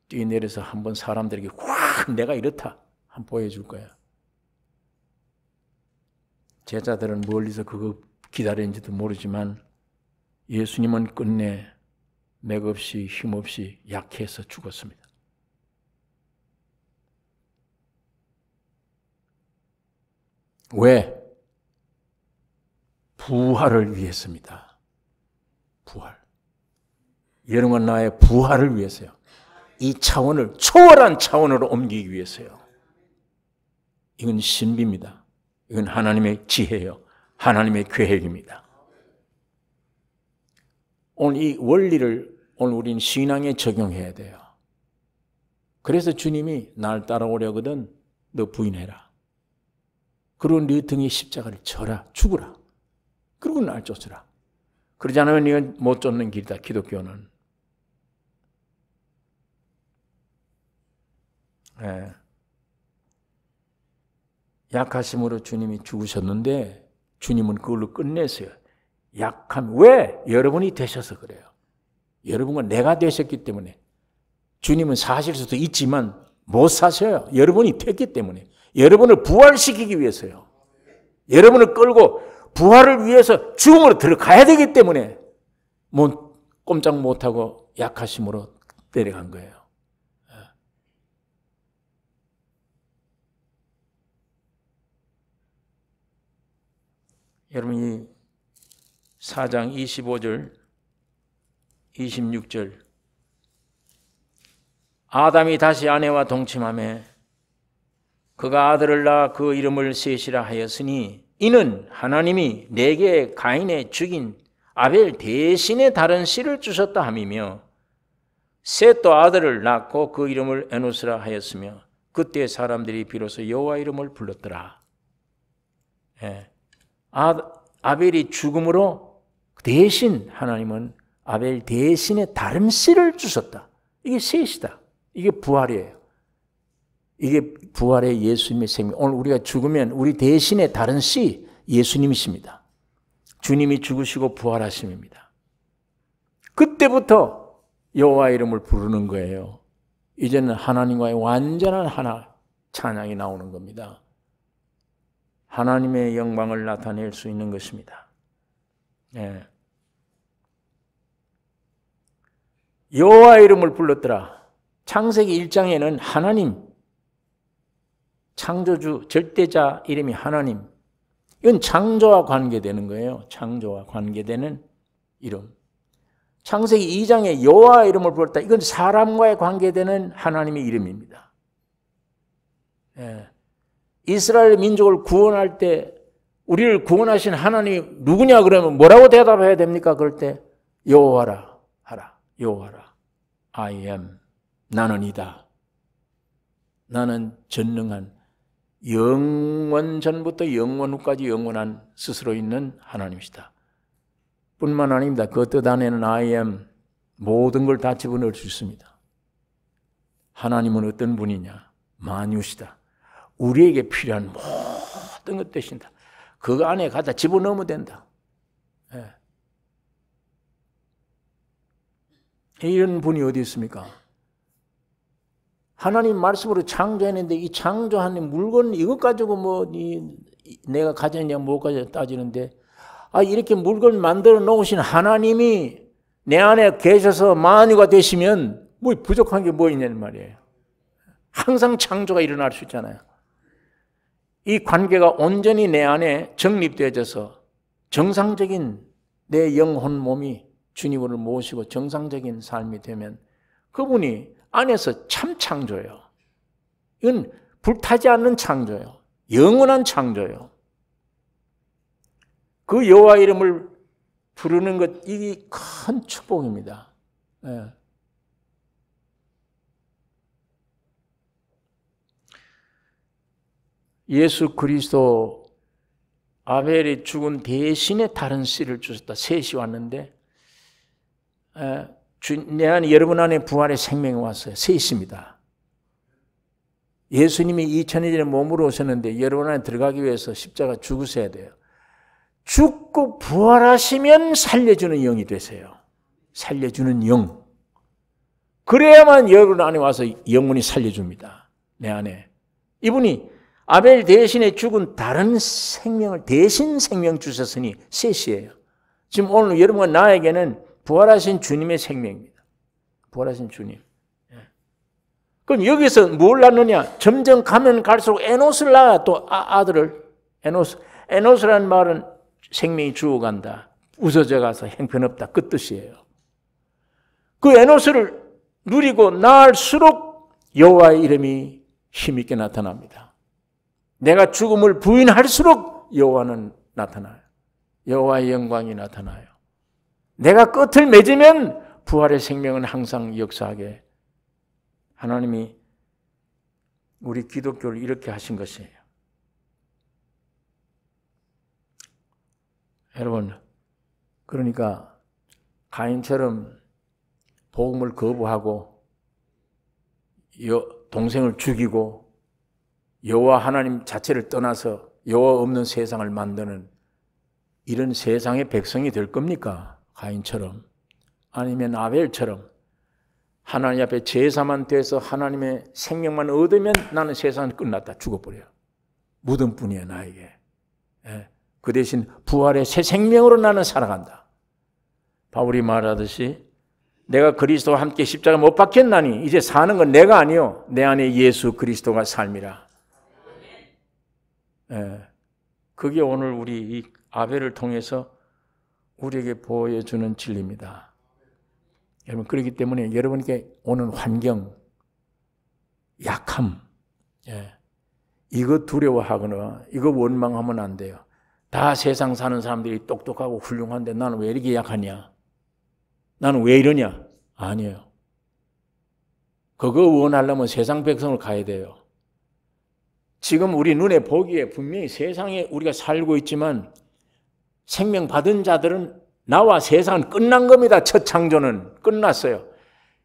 뛰내려서 한번 사람들에게 확 내가 이렇다 한번 보여줄 거야. 제자들은 멀리서 그거 기다리는지도 모르지만 예수님은 끝내 맥없이 힘없이 약해서 죽었습니다. 왜? 부활을 위해서입니다. 부활. 여러분 나의 부활을 위해서요. 이 차원을 초월한 차원으로 옮기기 위해서요. 이건 신비입니다. 이건 하나님의 지혜예요. 하나님의 계획입니다. 오늘 이 원리를 오늘 우리는 신앙에 적용해야 돼요. 그래서 주님이 날 따라오려거든 너 부인해라. 그리고 네 등에 십자가를 져라. 죽으라. 그리고 날 쫓으라. 그러지 않으면 이건 못 쫓는 길이다. 기독교는. 네. 약하심으로 주님이 죽으셨는데 주님은 그걸로 끝내세요. 약함. 왜? 여러분이 되셔서 그래요. 여러분과 내가 되셨기 때문에. 주님은 사실 수도 있지만 못 사셔요. 여러분이 됐기 때문에. 여러분을 부활시키기 위해서요. 여러분을 끌고 부활을 위해서 죽음으로 들어가야 되기 때문에 꼼짝 못하고 약하심으로 내려간 거예요. 여러분이 4장 25절, 26절 아담이 다시 아내와 동침하매 그가 아들을 낳아 그 이름을 셋이라 하였으니 이는 하나님이 내게 가인의 죽인 아벨 대신에 다른 씨를 주셨다 함이며 셋도 아들을 낳고 그 이름을 에노스라 하였으며 그때 사람들이 비로소 여호와 이름을 불렀더라. 예. 아벨이 죽음으로 대신 하나님은 아벨 대신에 다른 씨를 주셨다. 이게 셋이다. 이게 부활이에요. 이게 부활의 예수님의 생명. 오늘 우리가 죽으면 우리 대신에 다른 씨 예수님이십니다. 주님이 죽으시고 부활하심입니다. 그때부터 여호와 이름을 부르는 거예요. 이제는 하나님과의 완전한 하나 찬양이 나오는 겁니다. 하나님의 영광을 나타낼 수 있는 것입니다. 예. 여호와 이름을 불렀더라. 창세기 1장에는 하나님, 창조주, 절대자 이름이 하나님. 이건 창조와 관계되는 거예요. 창조와 관계되는 이름. 창세기 2장에 여호와 이름을 불렀다. 이건 사람과의 관계되는 하나님의 이름입니다. 예. 이스라엘 민족을 구원할 때 우리를 구원하신 하나님 누구냐 그러면 뭐라고 대답해야 됩니까? 그럴 때 여호와라 하라. 여호와라. I am. 나는 이다. 나는 전능한 영원 전부터 영원 후까지 영원한 스스로 있는 하나님이시다. 뿐만 아닙니다. 그 뜻 안에는 I am 모든 걸 다 집어넣을 수 있습니다. 하나님은 어떤 분이냐? 만유시다. 우리에게 필요한 모든 것 되신다. 그 안에 갖다 집어넣으면 된다. 예. 이런 분이 어디 있습니까? 하나님 말씀으로 창조했는데 이 창조한 물건 이것 가지고 내가 가졌냐 못 가졌냐 따지는데 이렇게 물건 만들어 놓으신 하나님이 내 안에 계셔서 만유가 되시면 뭐 부족한 게 뭐 있냐는 말이에요. 항상 창조가 일어날 수 있잖아요. 이 관계가 온전히 내 안에 정립되어져서 정상적인 내 영혼 몸이 주님을 모시고 정상적인 삶이 되면 그분이 안에서 참 창조예요. 이건 불타지 않는 창조예요. 영원한 창조예요. 그 여호와 이름을 부르는 것, 이게 큰 축복입니다. 예. 예수 그리스도 아벨이 죽은 대신에 다른 씨를 주셨다. 셋이 왔는데 내 안에 여러분 안에 부활의 생명이 왔어요. 셋입니다. 예수님이 2000년 전에 몸으로 오셨는데 여러분 안에 들어가기 위해서 십자가 죽으셔야 돼요. 죽고 부활하시면 살려주는 영이 되세요. 살려주는 영. 그래야만 여러분 안에 와서 영혼이 살려줍니다. 내 안에. 이분이 아벨 대신에 죽은 다른 생명을 대신 생명 주셨으니 셋이에요. 지금 오늘 여러분과 나에게는 부활하신 주님의 생명입니다. 부활하신 주님. 그럼 여기서 뭘 낳느냐? 점점 가면 갈수록 에노스를 낳아. 또 아들을. 에노스라는 말은 생명이 죽어간다. 웃어져 가서 형편없다. 그 뜻이에요. 그 에노스를 누리고 나을수록 여호와의 이름이 힘있게 나타납니다. 내가 죽음을 부인할수록 여호와는 나타나요. 여호와의 영광이 나타나요. 내가 끝을 맺으면 부활의 생명은 항상 역사하게 하나님이 우리 기독교를 이렇게 하신 것이에요. 여러분, 그러니까 가인처럼 복음을 거부하고 동생을 죽이고 여호와 하나님 자체를 떠나서 여호와 없는 세상을 만드는 이런 세상의 백성이 될 겁니까? 가인처럼. 아니면 아벨처럼 하나님 앞에 제사만 돼서 하나님의 생명만 얻으면 나는 세상은 끝났다. 죽어버려요. 무덤뿐이에요, 나에게. 그 대신 부활의 새 생명으로 나는 살아간다. 바울이 말하듯이 내가 그리스도와 함께 십자가 못 박혔나니 이제 사는 건 내가 아니요 내 안에 예수 그리스도가 삶이라. 그게 오늘 우리 이 아벨을 통해서 우리에게 보여주는 진리입니다. 여러분, 그렇기 때문에 여러분께 오는 환경, 약함, 이거 두려워하거나 이거 원망하면 안 돼요. 다 세상 사는 사람들이 똑똑하고 훌륭한데 나는 왜 이렇게 약하냐? 나는 왜 이러냐? 아니에요. 그거 원하려면 세상 백성을 가야 돼요. 지금 우리 눈에 보기에 분명히 세상에 우리가 살고 있지만 생명 받은 자들은 나와 세상은 끝난 겁니다. 첫 창조는 끝났어요.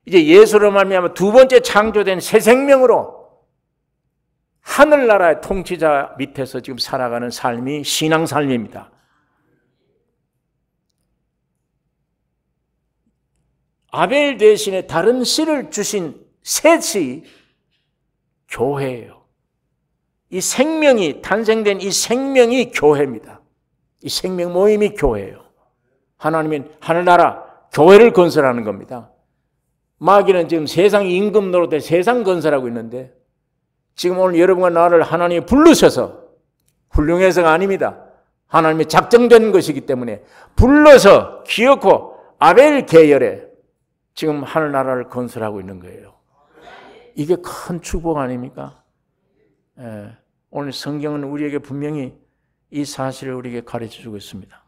이제 예수로 말미암아 두 번째 창조된 새 생명으로 하늘나라의 통치자 밑에서 지금 살아가는 삶이 신앙 삶입니다. 아벨 대신에 다른 씨를 주신 셋이 교회예요. 이 생명이 탄생된 이 생명이 교회입니다. 이 생명 모임이 교회예요. 하나님은 하늘나라 교회를 건설하는 겁니다. 마귀는 지금 세상 임금 노릇에 세상 건설하고 있는데 지금 오늘 여러분과 나를 하나님이 부르셔서 훌륭해서가 아닙니다. 하나님이 작정된 것이기 때문에 불러서 기어코 아벨 계열에 지금 하늘나라를 건설하고 있는 거예요. 이게 큰 축복 아닙니까? 오늘 성경은 우리에게 분명히 이 사실을 우리에게 가르쳐주고 있습니다.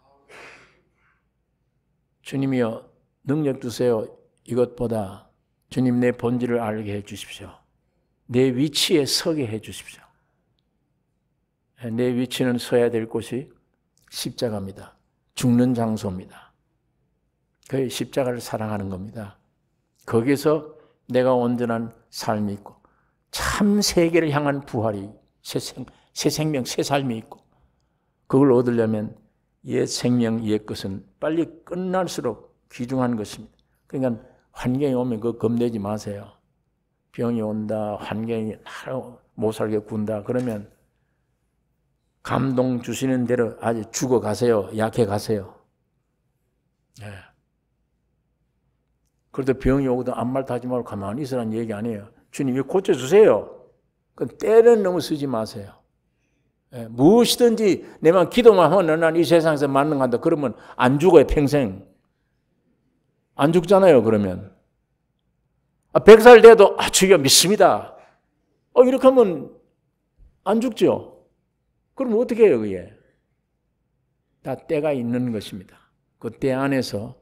주님이여 능력 주세요. 이것보다 주님 내 본질을 알게 해주십시오. 내 위치에 서게 해주십시오. 내 위치는 서야 될 곳이 십자가입니다. 죽는 장소입니다. 그 십자가를 사랑하는 겁니다. 거기서 내가 온전한 삶이 있고 참 세계를 향한 부활이 새 생명, 새 삶이 있고 그걸 얻으려면 옛 생명, 옛 것은 빨리 끝날수록 귀중한 것입니다. 그러니까 환경이 오면 그거 겁내지 마세요. 병이 온다, 환경이 못 살게 군다 그러면 감동 주시는 대로 아주 죽어가세요. 약해가세요. 네. 그래도 병이 오거든 아무 말도 하지 말고 가만히 있으라는 얘기 아니에요. 주님 이거 고쳐주세요. 그럼 때는 너무 쓰지 마세요. 네. 무엇이든지 내만 기도만 하면 난 이 세상에서 만능한다. 그러면 안 죽어요. 평생. 안 죽잖아요. 그러면. 100살 돼도 주여 믿습니다. 이렇게 하면 안 죽죠. 그럼 어떻게 해요? 그게? 다 때가 있는 것입니다. 그 때 안에서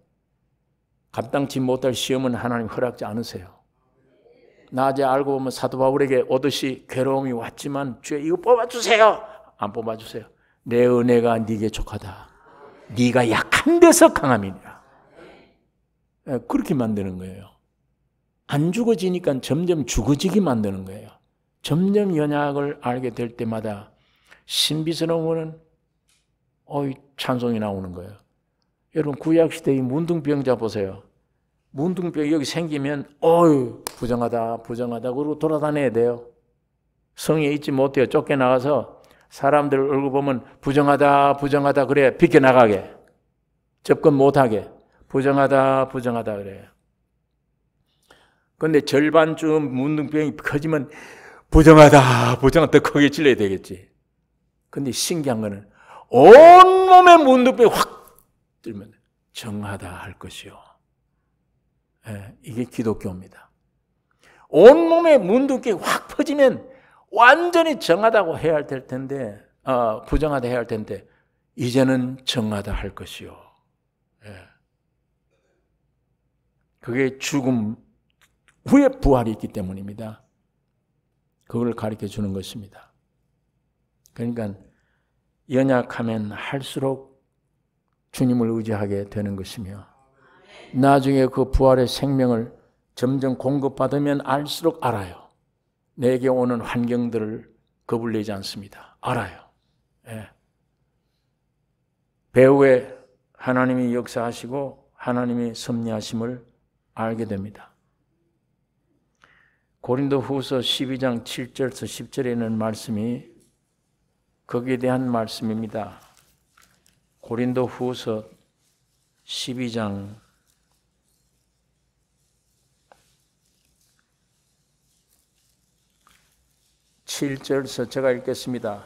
감당치 못할 시험은 하나님 허락지 않으세요. 낮에 알고 보면 사도 바울에게 오듯이 괴로움이 왔지만 주여 이거 뽑아주세요. 안 뽑아주세요. 내 은혜가 네게 족하다. 네가 약한 데서 강함이니라. 그렇게 만드는 거예요. 안 죽어지니까 점점 죽어지게 만드는 거예요. 점점 연약을 알게 될 때마다 신비스러운 찬송이 나오는 거예요. 여러분 구약시대의 문둥병자 보세요. 문둥병이 여기 생기면 부정하다 그러고 돌아다녀야 돼요. 성에 있지 못해요. 쫓겨나가서 사람들 얼굴 보면 부정하다 그래 비켜나가게 접근 못하게 부정하다 그래요. 그런데 절반쯤 문둥병이 커지면 부정하다 더 크게 질러야 되겠지. 근데 신기한 거는 온몸에 문둥병이 확 들면 정하다 할 것이요. 이게 기독교입니다. 온몸에 문둥병이 확 퍼지면 완전히 정하다고 해야 할 텐데 부정하다 해야 할 텐데 이제는 정하다 할 것이요. 그게 죽음 후에 부활이 있기 때문입니다. 그걸 가르쳐 주는 것입니다. 그러니까 연약하면 할수록 주님을 의지하게 되는 것이며 나중에 그 부활의 생명을 점점 공급받으면 알수록 알아요. 내게 오는 환경들을 겁을 내지 않습니다. 알아요. 배후에 하나님이 역사하시고 하나님이 섭리하심을 알게 됩니다. 고린도후서 12장 7절에서 10절에 있는 말씀이 거기에 대한 말씀입니다. 고린도후서 12장 7절에서 제가 읽겠습니다.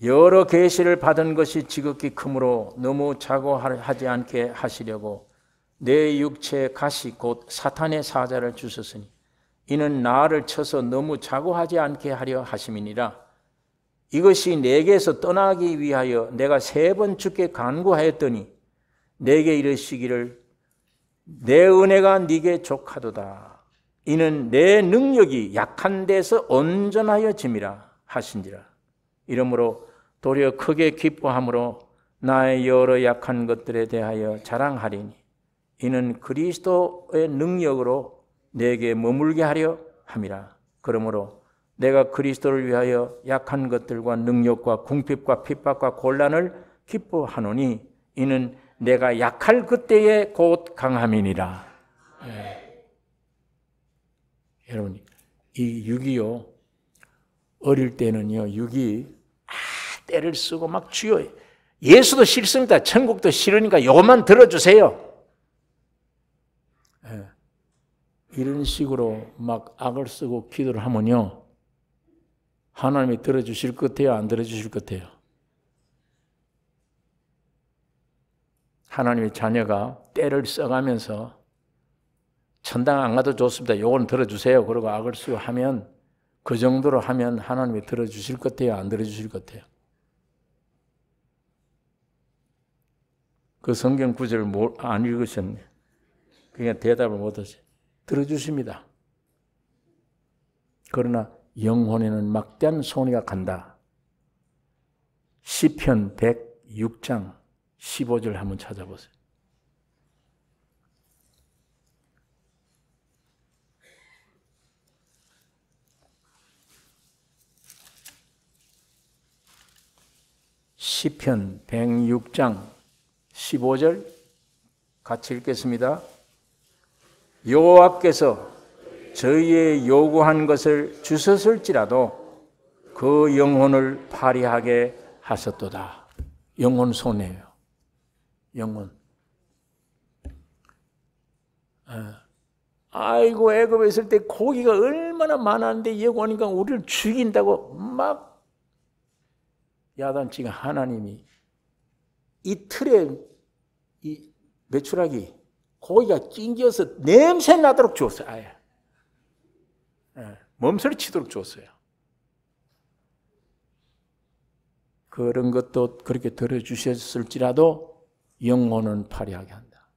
여러 계시를 받은 것이 지극히 크므로 너무 자고하지 않게 하시려고 내 육체의 가시 곧 사탄의 사자를 주셨으니 이는 나를 쳐서 너무 자고하지 않게 하려 하심이니라. 이것이 내게서 떠나기 위하여 내가 3번 주께 간구하였더니 내게 이르시기를 내 은혜가 네게 족하도다. 이는 내 능력이 약한 데서 온전하여 짐이라 하신지라. 이러므로 도리어 크게 기뻐함으로 나의 여러 약한 것들에 대하여 자랑하리니 이는 그리스도의 능력으로 내게 머물게 하려 함이라. 그러므로 내가 그리스도를 위하여 약한 것들과 능력과 궁핍과 핍박과 곤란을 기뻐하노니 이는 내가 약할 그때에 곧 강함이니라. 여러분 이 육이요 어릴 때는요 육이 때를 쓰고 막 쥐어요. 예수도 싫습니다. 천국도 싫으니까 요것만 들어주세요. 이런 식으로 막 악을 쓰고 기도를 하면요 하나님이 들어주실 것 같아요? 안 들어주실 것 같아요? 하나님의 자녀가 때를 써가면서 천당 안 가도 좋습니다. 요건 들어주세요. 그러고 악을 쓰고 하면 그 정도로 하면 하나님이 들어주실 것 같아요? 안 들어주실 것 같아요? 그 성경 구절을 안 읽으셨네. 그냥 대답을 못하세요. 들어주십니다. 그러나 영혼에는 막대한 손해가 간다. 시편 106장 15절 한번 찾아보세요. 시편 106장 15절 같이 읽겠습니다. 여호와께서 저희의 요구한 것을 주셨을지라도 그 영혼을 파리하게 하셨도다. 영혼 손해예요. 영혼. 아이고 애굽에 있을 때 고기가 얼마나 많았는데 여기 오니까 우리를 죽인다고 막 야단치가 하나님이 이 틀에 이 메추라기 고기가 낑겨서 냄새 나도록 주었어요. 아예 몸서리 치도록 주었어요. 그런 것도 그렇게 들어주셨을지라도 영혼은 파리하게 한다.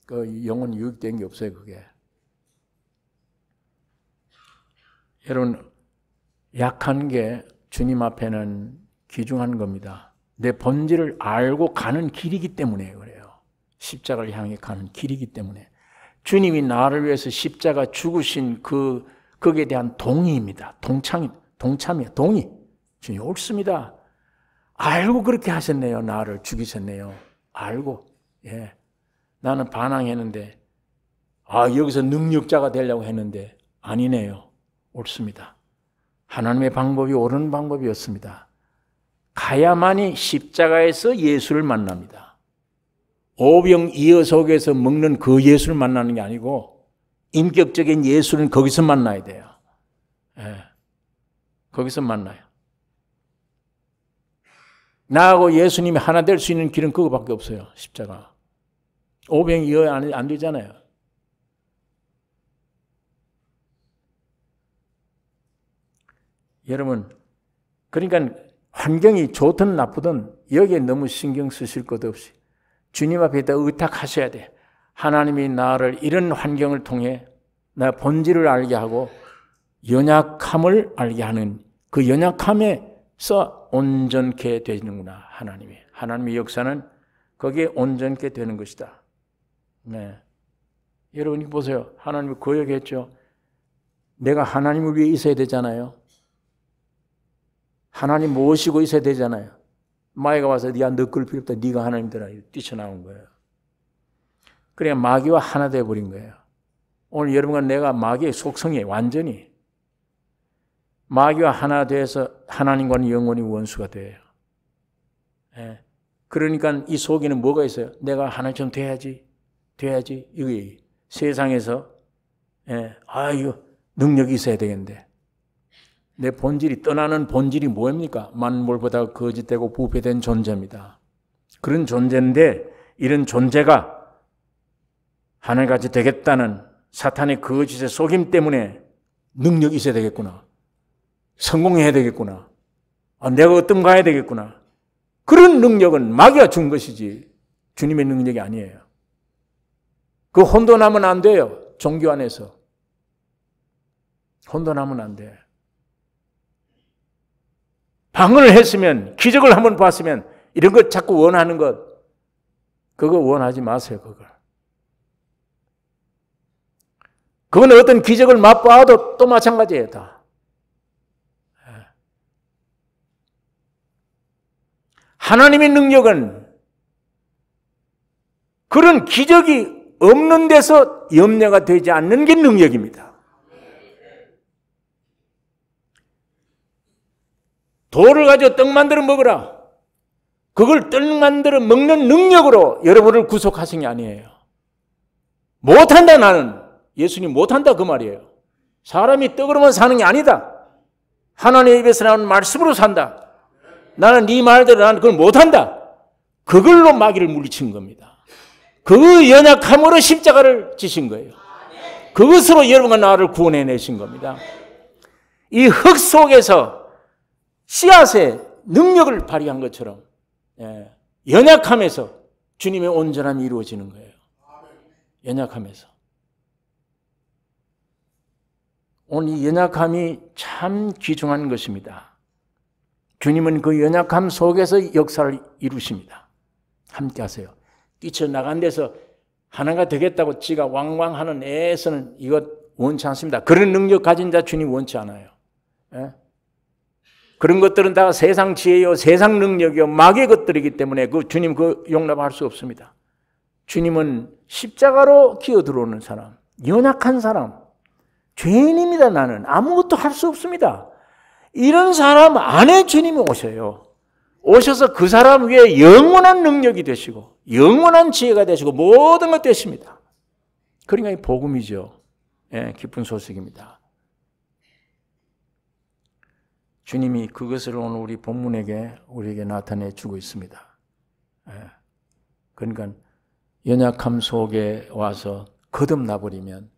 그 영혼 유익된 게 없어요, 그게. 여러분, 약한 게 주님 앞에는 귀중한 겁니다. 내 본질을 알고 가는 길이기 때문에 그래요. 십자가를 향해 가는 길이기 때문에. 주님이 나를 위해서 십자가 죽으신 거기에 대한 동의입니다. 동참이에요. 동의. 주님 옳습니다. 알고 그렇게 하셨네요. 나를 죽이셨네요. 알고. 예. 나는 반항했는데 여기서 능력자가 되려고 했는데 아니네요. 옳습니다. 하나님의 방법이 옳은 방법이었습니다. 가야만이 십자가에서 예수를 만납니다. 오병이어 속에서 먹는 그 예수를 만나는 게 아니고 인격적인 예수는 거기서 만나야 돼요. 예. 거기서 만나요. 나하고 예수님이 하나 될 수 있는 길은 그거밖에 없어요. 십자가. 오병이어 안 되잖아요. 여러분, 그러니까 환경이 좋든 나쁘든 여기에 너무 신경 쓰실 것 없이 주님 앞에 다 의탁하셔야 돼. 하나님이 나를 이런 환경을 통해 나 본질을 알게 하고 연약함을 알게 하는 그 연약함에서 온전케 되는구나. 하나님의 역사는 거기에 온전케 되는 것이다. 네. 여러분이 보세요. 하나님이 고역했죠. 내가 하나님을 위해 있어야 되잖아요. 하나님 모시고 있어야 되잖아요. 마귀가 와서 야, 너 끌 필요 없다. 네가 하나님더라. 뛰쳐나온 거예요. 그래 마귀와 하나 되어버린 거예요. 오늘 여러분과 내가 마귀의 속성이 완전히 마귀와 하나 돼서 하나님과는 영원히 원수가 돼요. 예. 그러니까 이 속에는 뭐가 있어요? 내가 하나님처럼 돼야지. 이게 세상에서 이거 능력이 있어야 되겠는데 내 본질이 떠나는 본질이 뭐입니까? 만물보다 거짓되고 부패된 존재입니다. 그런 존재인데 이런 존재가 하늘같이 되겠다는 사탄의 거짓의 속임 때문에 능력이 있어야 되겠구나. 성공해야 되겠구나. 내가 어떤 가야 되겠구나. 그런 능력은 마귀가 준 것이지 주님의 능력이 아니에요. 그 혼돈하면 안 돼요. 종교 안에서. 혼돈하면 안 돼. 방언을 했으면 기적을 한번 봤으면 이런 것 자꾸 원하는 것 그거 원하지 마세요. 그건 어떤 기적을 맛봐도 또 마찬가지예요. 다. 하나님의 능력은 그런 기적이 없는 데서 염려가 되지 않는 게 능력입니다. 돌을 가지고 떡 만들어 먹으라. 그걸 떡 만들어 먹는 능력으로 여러분을 구속하신 게 아니에요. 못한다 나는. 예수님 못한다 그 말이에요. 사람이 떡으로만 사는 게 아니다. 하나님의 입에서 나오는 말씀으로 산다. 나는 네 말대로 나는 그걸 못한다. 그걸로 마귀를 물리친 겁니다. 그 연약함으로 십자가를 지신 거예요. 그것으로 여러분과 나를 구원해내신 겁니다. 이 흙 속에서 씨앗의 능력을 발휘한 것처럼 연약함에서 주님의 온전함이 이루어지는 거예요. 연약함에서. 오늘 이 연약함이 참 귀중한 것입니다. 주님은 그 연약함 속에서 역사를 이루십니다. 함께 하세요. 뛰쳐나간 데서 하나가 되겠다고 지가 왕왕하는 애에서는 이것 원치 않습니다. 그런 능력 가진 자 주님 원치 않아요. 그런 것들은 다 세상 지혜요, 세상 능력이요, 마귀의 것들이기 때문에 그 주님 그 용납할 수 없습니다. 주님은 십자가로 기어 들어오는 사람, 연약한 사람, 죄인입니다. 나는 아무것도 할 수 없습니다. 이런 사람 안에 주님이 오셔요. 오셔서 그 사람 위에 영원한 능력이 되시고 영원한 지혜가 되시고 모든 것 되십니다. 그러니까 이 복음이죠. 예, 기쁜 소식입니다. 주님이 그것을 오늘 우리 본문에게 우리에게 나타내 주고 있습니다. 예, 그러니까 연약함 속에 와서 거듭나버리면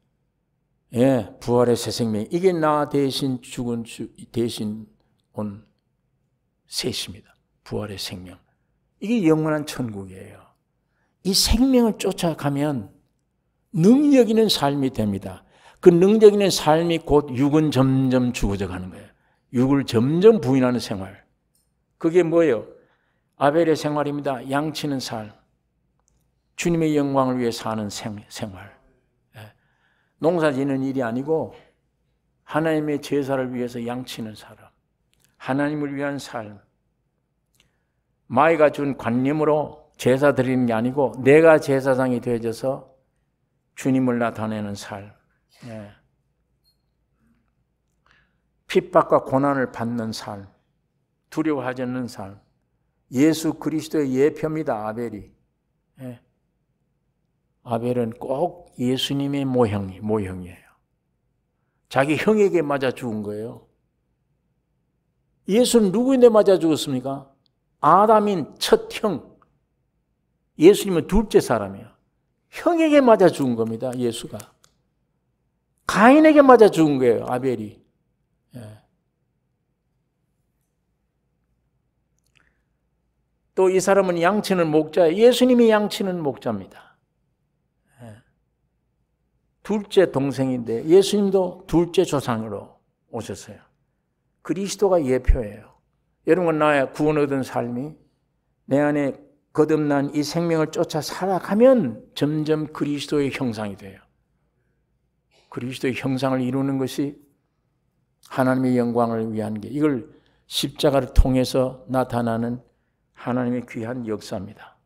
예, 부활의 새 생명, 이게 나 대신 죽은 대신 온 셋입니다. 부활의 생명. 이게 영원한 천국이에요. 이 생명을 쫓아가면 능력 있는 삶이 됩니다. 그 능력 있는 삶이 곧 육은 점점 죽어져 가는 거예요. 육을 점점 부인하는 생활. 그게 뭐예요? 아벨의 생활입니다. 양치는 삶. 주님의 영광을 위해 사는 생활. 농사 지는 일이 아니고 하나님의 제사를 위해서 양치는 사람. 하나님을 위한 삶. 마이가 준 관념으로 제사 드리는 게 아니고 내가 제사장이 되어져서 주님을 나타내는 삶. 예. 핍박과 고난을 받는 삶. 두려워하지 않는 삶. 예수 그리스도의 예표입니다. 아벨이. 예. 아벨은 꼭 예수님의 모형이에요. 자기 형에게 맞아 죽은 거예요. 예수는 누구인데 맞아 죽었습니까? 아담인 첫 형. 예수님은 둘째 사람이에요. 형에게 맞아 죽은 겁니다. 예수가. 가인에게 맞아 죽은 거예요. 아벨이. 예. 또 이 사람은 양치는 목자예요. 예수님이 양치는 목자입니다. 예. 둘째 동생인데 예수님도 둘째 조상으로 오셨어요. 그리스도가 예표예요. 여러분, 나의 구원 얻은 삶이 내 안에 거듭난 이 생명을 쫓아 살아가면 점점 그리스도의 형상이 돼요. 그리스도의 형상을 이루는 것이 하나님의 영광을 위한 게, 이걸 십자가를 통해서 나타나는 하나님의 귀한 역사입니다.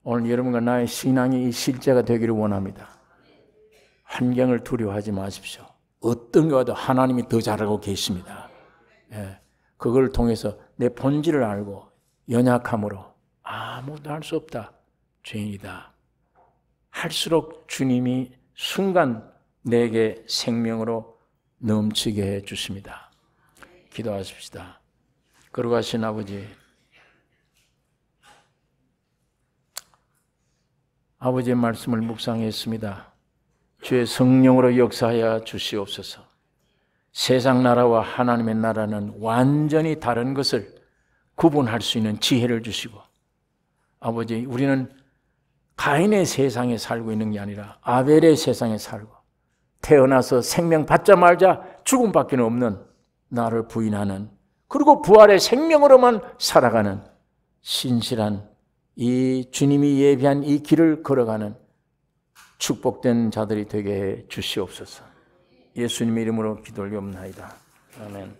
오늘 여러분과 나의 신앙이 이 실제가 되기를 원합니다. 환경을 두려워하지 마십시오. 어떤 거와도 하나님이 더 잘하고 계십니다. 예, 그걸 통해서 내 본질을 알고 연약함으로 아무것도 할 수 없다, 죄인이다 할수록 주님이 순간 내게 생명으로 넘치게 해 주십니다. 기도하십시다. 거룩하신 아버지, 아버지의 말씀을 묵상했습니다. 주의 성령으로 역사하여 주시옵소서. 세상 나라와 하나님의 나라는 완전히 다른 것을 구분할 수 있는 지혜를 주시고, 아버지, 우리는 가인의 세상에 살고 있는 게 아니라 아벨의 세상에 살고, 태어나서 생명 받자마자 죽음밖에 없는 나를 부인하는, 그리고 부활의 생명으로만 살아가는 신실한 이 주님이 예비한 이 길을 걸어가는 축복된 자들이 되게 해 주시옵소서. 예수님의 이름으로 기도 올리옵나이다. 아멘.